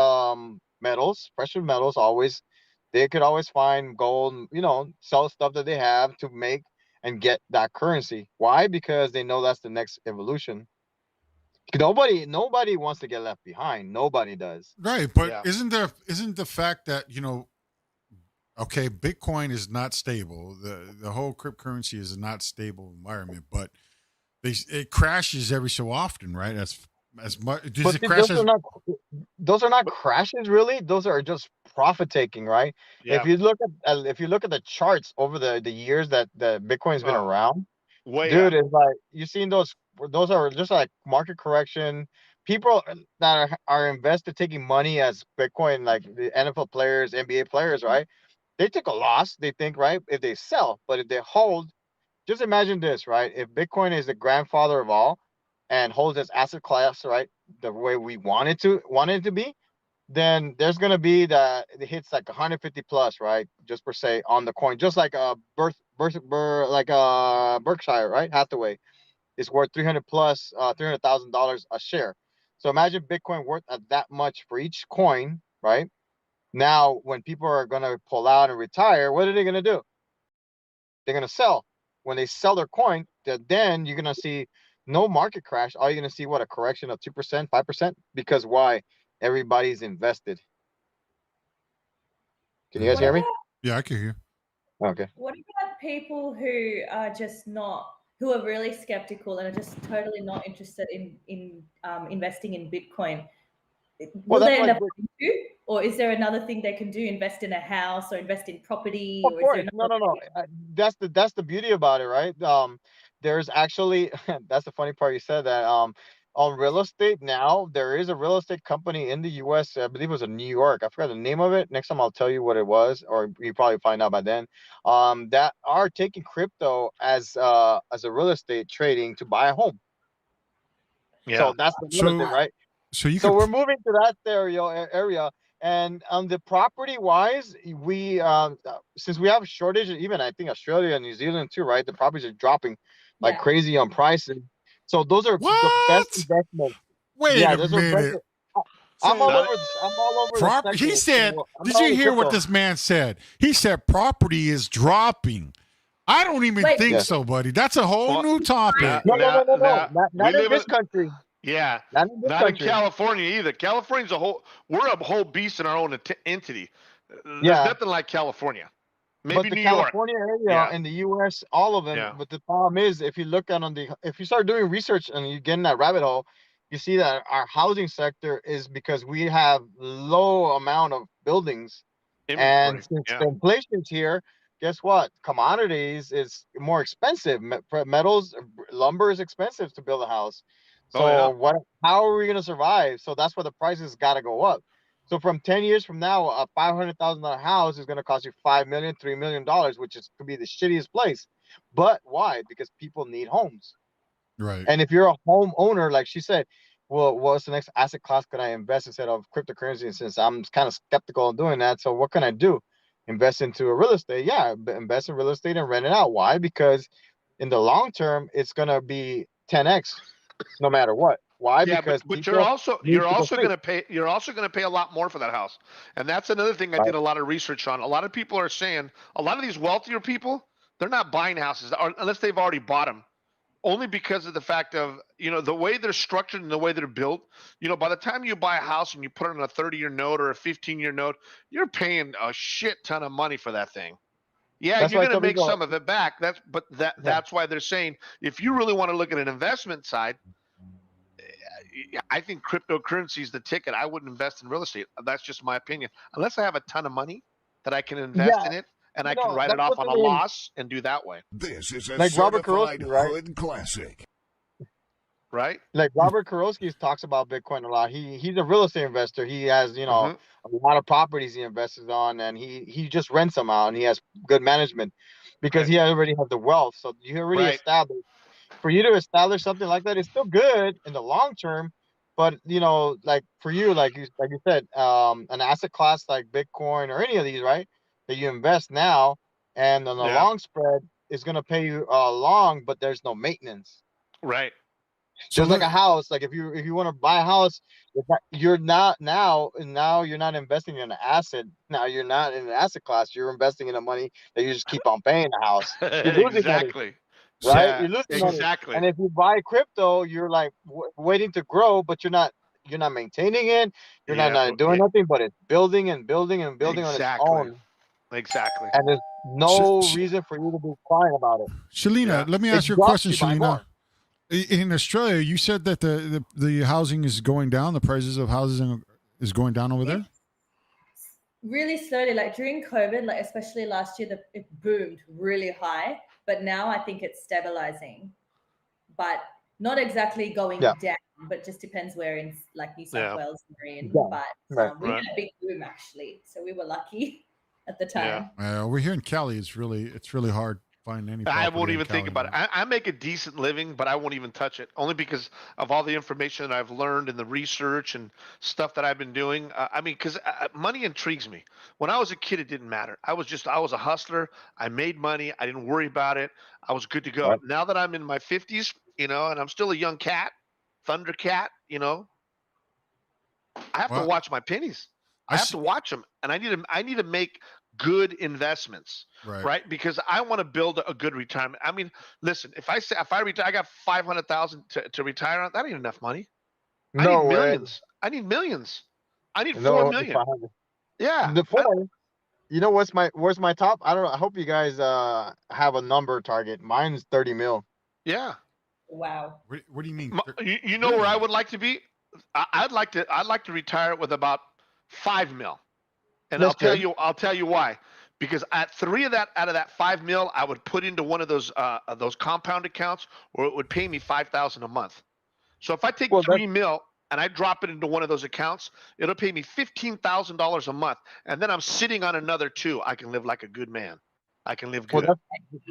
metals, precious metals. Always, they could always find gold, sell stuff that they have to make and get that currency. Why? Because they know that's the next evolution. Nobody wants to get left behind. Nobody does. Right, but Yeah. isn't the fact that okay, Bitcoin is not stable. The whole cryptocurrency is a not stable environment, but it crashes every so often, right? As much does But it see, crash those as are not crashes really. Those are just profit taking, right? Yeah. If you look at the charts over the years that the Bitcoin's been Oh, around, way dude, up. it's like you seen those are just like market correction. People that are invested taking money as Bitcoin, like the NFL players, NBA players, right? They take a loss, they think, right? If they sell, but if they hold, just imagine this, right? If Bitcoin is the grandfather of all and holds its asset class, right, the way we want it to be, then there's gonna be that it hits like 150 plus, right? Just per se on the coin, just like Berkshire, right? Hathaway is worth 300 plus $300,000 a share. So imagine Bitcoin worth at that much for each coin, right? Now, when people are gonna pull out and retire, what are they gonna do? They're gonna sell. When they sell their coin, then you're gonna see no market crash. All you're gonna see a correction of 2%, 5%. Because why? Everybody's invested. Can you guys what hear me? about yeah, I can hear. Okay. what about people who are just not who are really skeptical and are just totally not interested in investing in Bitcoin, will that's they end like up into, or is there another thing they can do? Invest in a house or invest in property, Of or is there course, no, another no, no. way? That's the beauty about it, right? There's actually that's the funny part you said that. On real estate now, there is a real estate company in the U.S. I believe it was in New York. I forgot the name of it. Next time I'll tell you what it was, or you probably find out by then. That are taking crypto as a real estate trading to buy a home. Yeah. So that's the So- other thing, right? So you So could we're moving to that area, and on the property wise, we since we have a shortage, even I think Australia and New Zealand too, right? The properties are dropping like Yeah. crazy on pricing. So those are the best What? investments. Wait Yeah, a those are best. minute. I'm all Not- over this. I'm all over the sector. He said, I'm did all you over hear what crypto. this man said? He said property is dropping. I don't even Wait. think Yeah. so, buddy. That's a whole Well, new topic. No. Now, Not we in live this in- country. Yeah. Not in this Not country. in California either. California's we're a whole beast in our own entity. There's Yeah. nothing like California. But Maybe the New York. California area Yeah. and the U.S., all of them. Yeah. But the problem is, if you look at if you start doing research and you get in that rabbit hole, you see that our housing sector is because we have low amount of buildings, and Inventory. since Yeah. the inflation's here, guess what? Commodities is more expensive. Metals, lumber is expensive to build a house. So Oh, yeah. How are we gonna survive? So that's why the prices got to go up. So from 10 years from now, a $500,000 house is going to cost you $5 million, $3 million, which could be the shittiest place. But why? Because people need homes. Right. And if you're a homeowner, like she said, well, what's the next asset class could I invest instead of cryptocurrency? And since I'm kind of skeptical of doing that, so what can I do? Invest into a real estate? Yeah, invest in real estate and rent it out. Why? Because in the long term, it's going to be 10x no matter what. Why? Yeah, Because but people you're also need to go gonna pay a lot more for that house. And that's another thing I Right. did a lot of research on. A lot of people are saying a lot of these wealthier people, they're not buying houses unless they've already bought them. Only because of the fact of, the way they're structured and the way they're built, by the time you buy a house and you put it on a 30-year note or a 15-year note, you're paying a shit ton of money for that thing. Yeah, That's you're why going to some make people- some of it back. That's why they're saying if you really want to look at an investment side, I think cryptocurrency is the ticket. I wouldn't invest in real estate. That's just my opinion. Unless I have a ton of money that I can invest in it and I can write it that's off what on a they mean. loss and do that way. This is a Like Robert certified Kurosky, right? hood classic. Right? Like Robert Kurosky talks about Bitcoin a lot. He's a real estate investor. He has, Mhm. a lot of properties he invests on, and he just rents them out, and he has good management because he already has the wealth. So you already Right. established. For you to establish something like that, it's still good in the long term, but like for you, like you said, an asset class like Bitcoin or any of these, right? That you invest now, and on the Yeah. long spread is going to pay you long, but there's no maintenance. Right. So Just like let- a house, like if you want to buy a house, you're not you're not investing in an asset. Now you're not in an asset class. You're investing in the money that you just keep on paying the house. You're losing money, Exactly. right? Yeah, You're losing money. exactly. And if you buy crypto, you're like waiting to grow, but you're not maintaining it. You're not doing nothing, but it's building and building and building on its own. Exactly. And there's no Sh- sh- reason for you to be crying about it. Shalina, Yeah. let me It ask you a drops question, you by Shalina. more. In Australia, you said that the housing is going down. The prices of housing is going down over there. Really slowly, like during COVID, like especially last year, it boomed really high. But now I think it's stabilizing, but not exactly going Yeah. down. But just depends where in like New South Yeah. Wales we're in. Yeah. But Right. we had a big boom actually, so we were lucky at the time. Over here in Cali, it's really hard to find any. I property won't in even think Cali, about it. man. I make a decent living, but I won't even touch it. Only because of all the information that I've learned and the research and stuff that I've been doing. Because money intrigues me. When I was a kid, it didn't matter. I was a hustler. I made money. I didn't worry about it. I was good to go. Right. Now that I'm in my 50s, and I'm still a young cat, Thundercat, I have Well, to watch my pennies. I have to watch them, and I need to make good investments. Right? Because I want to build a good retirement. I mean, listen, if I retire, I got 500,000 to retire on. That ain't enough money. I No need way. millions. I need millions. I need No, 4 million. 500. Yeah. The four. Where's my top? I don't know. I hope you guys have a number target. Mine's 30 mil. Yeah. Wow. What do you mean? You know where I would like to be? I'd like to retire with about 5 mil. And That's I'll tell you why. Because at 3 of that out of that 5 mil, I would put into one of those compound accounts where it would pay me 5,000 a month. So if I take 3 mil and I drop it into one of those accounts, it'll pay me $15,000 a month, and then I'm sitting on another 2. I can live like a good man. I can live good. Well,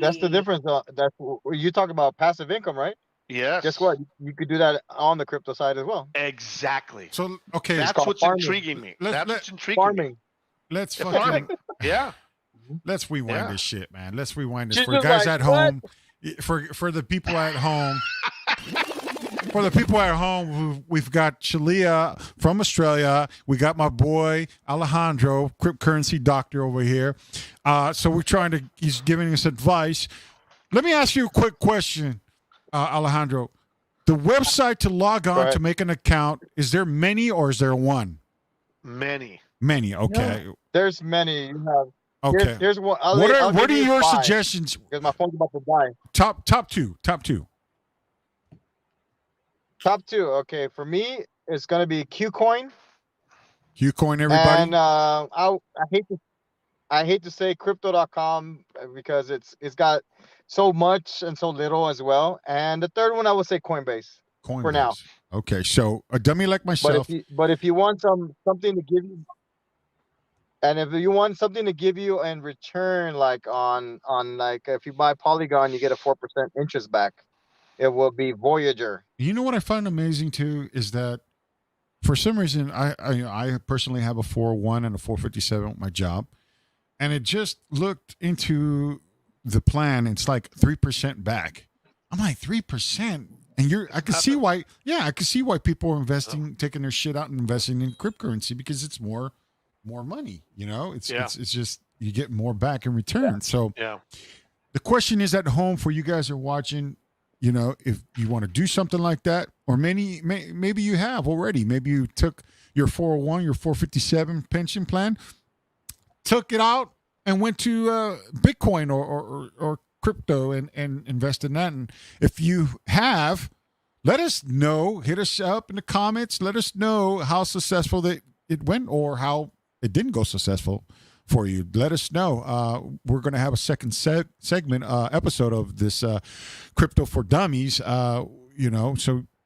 that's the difference. That's you talk about passive income, right? Yes. Guess what? You could do that on the crypto side as well. Exactly. So okay, That's what's farming. intriguing me. Let's- That's let- what's intriguing Farming. me. let's Farming. fucking Yeah. let's rewind Yeah. this shit, man. Let's rewind this She's for just guys like, at home. For the people at home. For the people at home, we've got Shalia from Australia. We got my boy Alejandro, cryptocurrency doctor over here. So he's giving us advice. Let me ask you a quick question, Alejandro. The website to log on to make an account, is there many or is there one? Many. Many, okay. No, there's many. You have. Okay. Here's what. What are your suggestions? Because my phone's about to die. Top two. Top 2. Okay, for me, it's gonna be Qcoin. Qcoin, everybody. And I hate to say crypto.com because it's got so much and so little as well. And the third one I would say Coinbase. For now. Okay, so a dummy like myself. But if you want something to give you, and if you want something to give you in return, like on like if you buy Polygon, you get a 4% interest back. It will be Voyager. You know what I find amazing too is that for some reason I personally have a 401 and a 457 with my job, and it just looked into the plan. It's like 3% back. I'm like 3%, and I can see why. Yeah, I can see why people are investing, taking their shit out and investing in cryptocurrency because it's more money. You know, it's just you get more back in return. So the question is at home for you guys who are watching. You know, if you want to do something like that, or maybe you have already. Maybe you took your 401, your 457 pension plan, took it out and went to Bitcoin or crypto and invest in that. And if you have, let us know. Hit us up in the comments. Let us know how successful it went or how it didn't go successful for you. Let us know. We're going to have a second segment episode of this Crypto for Dummies. So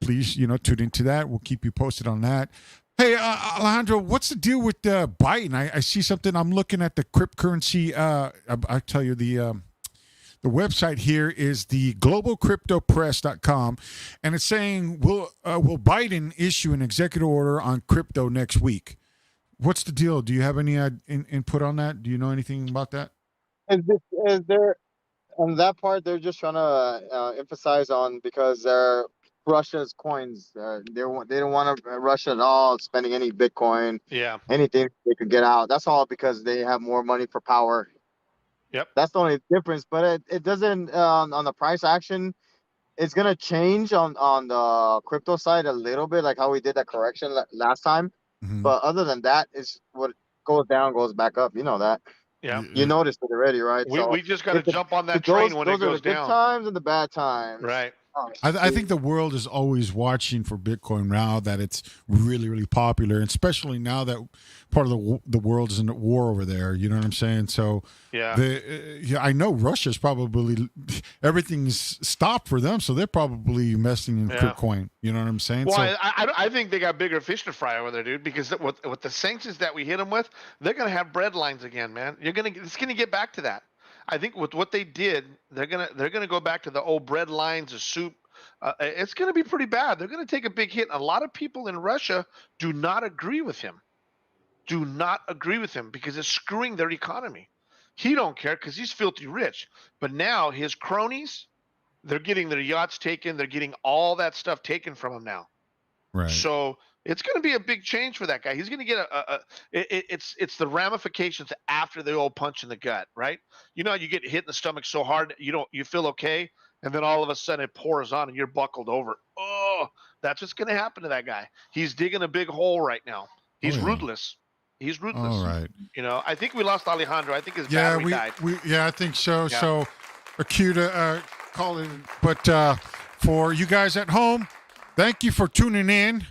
please, tune into that. We'll keep you posted on that. Hey, Alejandro, what's the deal with Biden? I see something. I'm looking at the cryptocurrency. I tell you, the website here is the globalcryptopress.com, and it's saying, will Biden issue an executive order on crypto next week? What's the deal? Do you have any input on that? Do you know anything about that? Is there on that part? They're just trying to emphasize on because they're Russia's coins. They don't want Russia at all spending any Bitcoin. Yeah. Anything they could get out. That's all because they have more money for power. Yep. That's the only difference. But it doesn't on the price action. It's gonna change on the crypto side a little bit, like how we did that correction last time. Mm-hmm. But other than that, it's what goes down goes back up. You know that. Yeah. You noticed it already, right? We just got to jump on that train when it goes down. Those are the good times and the bad times. Right. I think the world is always watching for Bitcoin now that it's really, really popular, and especially now that part of the world is in at war over there. You know what I'm saying? So I know Russia's probably everything's stopped for them, so they're probably investing in Bitcoin. You know what I'm saying? Well, so, I think they got bigger fish to fry over there, dude. Because with the sanctions that we hit them with, they're gonna have bread lines again, man. It's gonna get back to that. I think with what they did, they're gonna go back to the old bread lines of soup. It's gonna be pretty bad. They're gonna take a big hit. A lot of people in Russia do not agree with him. Do not agree with him because it's screwing their economy. He don't care because he's filthy rich. But now his cronies, they're getting their yachts taken. They're getting all that stuff taken from him now. right. So it's going to be a big change for that guy. He's going to get it's the ramifications after the old punch in the gut, right? You know, you get hit in the stomach so hard, you feel okay, and then all of a sudden it pours on and you're buckled over. Oh, that's what's going to happen to that guy. He's digging a big hole right now. He's ruthless. He's ruthless. All right. I think we lost Alejandro. I think his battery died. I think so. Yeah. So, Akuta, call it. But for you guys at home, thank you for tuning in.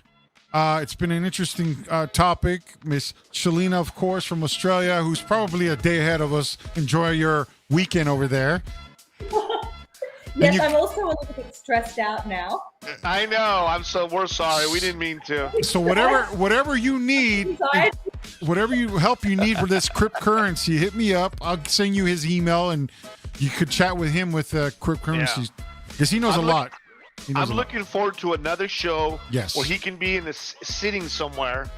It's been an interesting topic. Miss Shalina, of course, from Australia, who's probably a day ahead of us. Enjoy your weekend over there. Yes, I'm also a little bit stressed out now. I know. We're sorry. We didn't mean to. So whatever you need, whatever help you need for this cryptocurrency, hit me up. I'll send you his email, and you could chat with him with cryptocurrencies because he knows a lot. I'm looking forward to another show Yes. where he can be in this sitting somewhere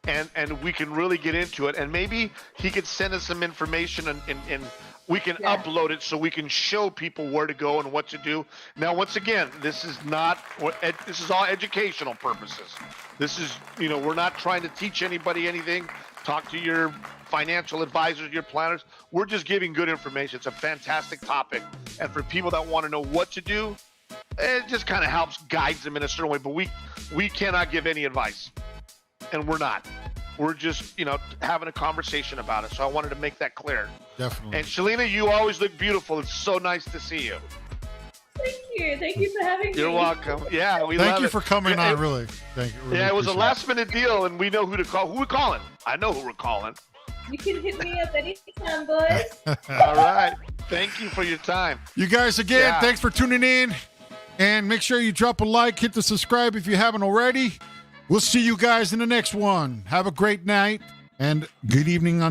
and we can really get into it. And maybe he could send us some information and we can upload it so we can show people where to go and what to do. Now, once again, this is all educational purposes. This is, we're not trying to teach anybody anything. Talk to your financial advisors, your planners. We're just giving good information. It's a fantastic topic. And for people that want to know what to do, it just kind of helps guides them in a certain way, but we cannot give any advice, and we're not. We're just, having a conversation about it. So I wanted to make that clear. Definitely. And Shalina, you always look beautiful. It's so nice to see you. Thank you for having me. You're welcome. Yeah, we Thank love you it. for coming on. Really, thank you. Really it was a appreciate last minute deal, and we know who to call. Who we calling? I know who we're calling. You can hit me up anytime, boys. All right. Thank you for your time. You guys again. Thanks for tuning in. And make sure you drop a like, hit the subscribe if you haven't already. We'll see you guys in the next one. Have a great night and good evening on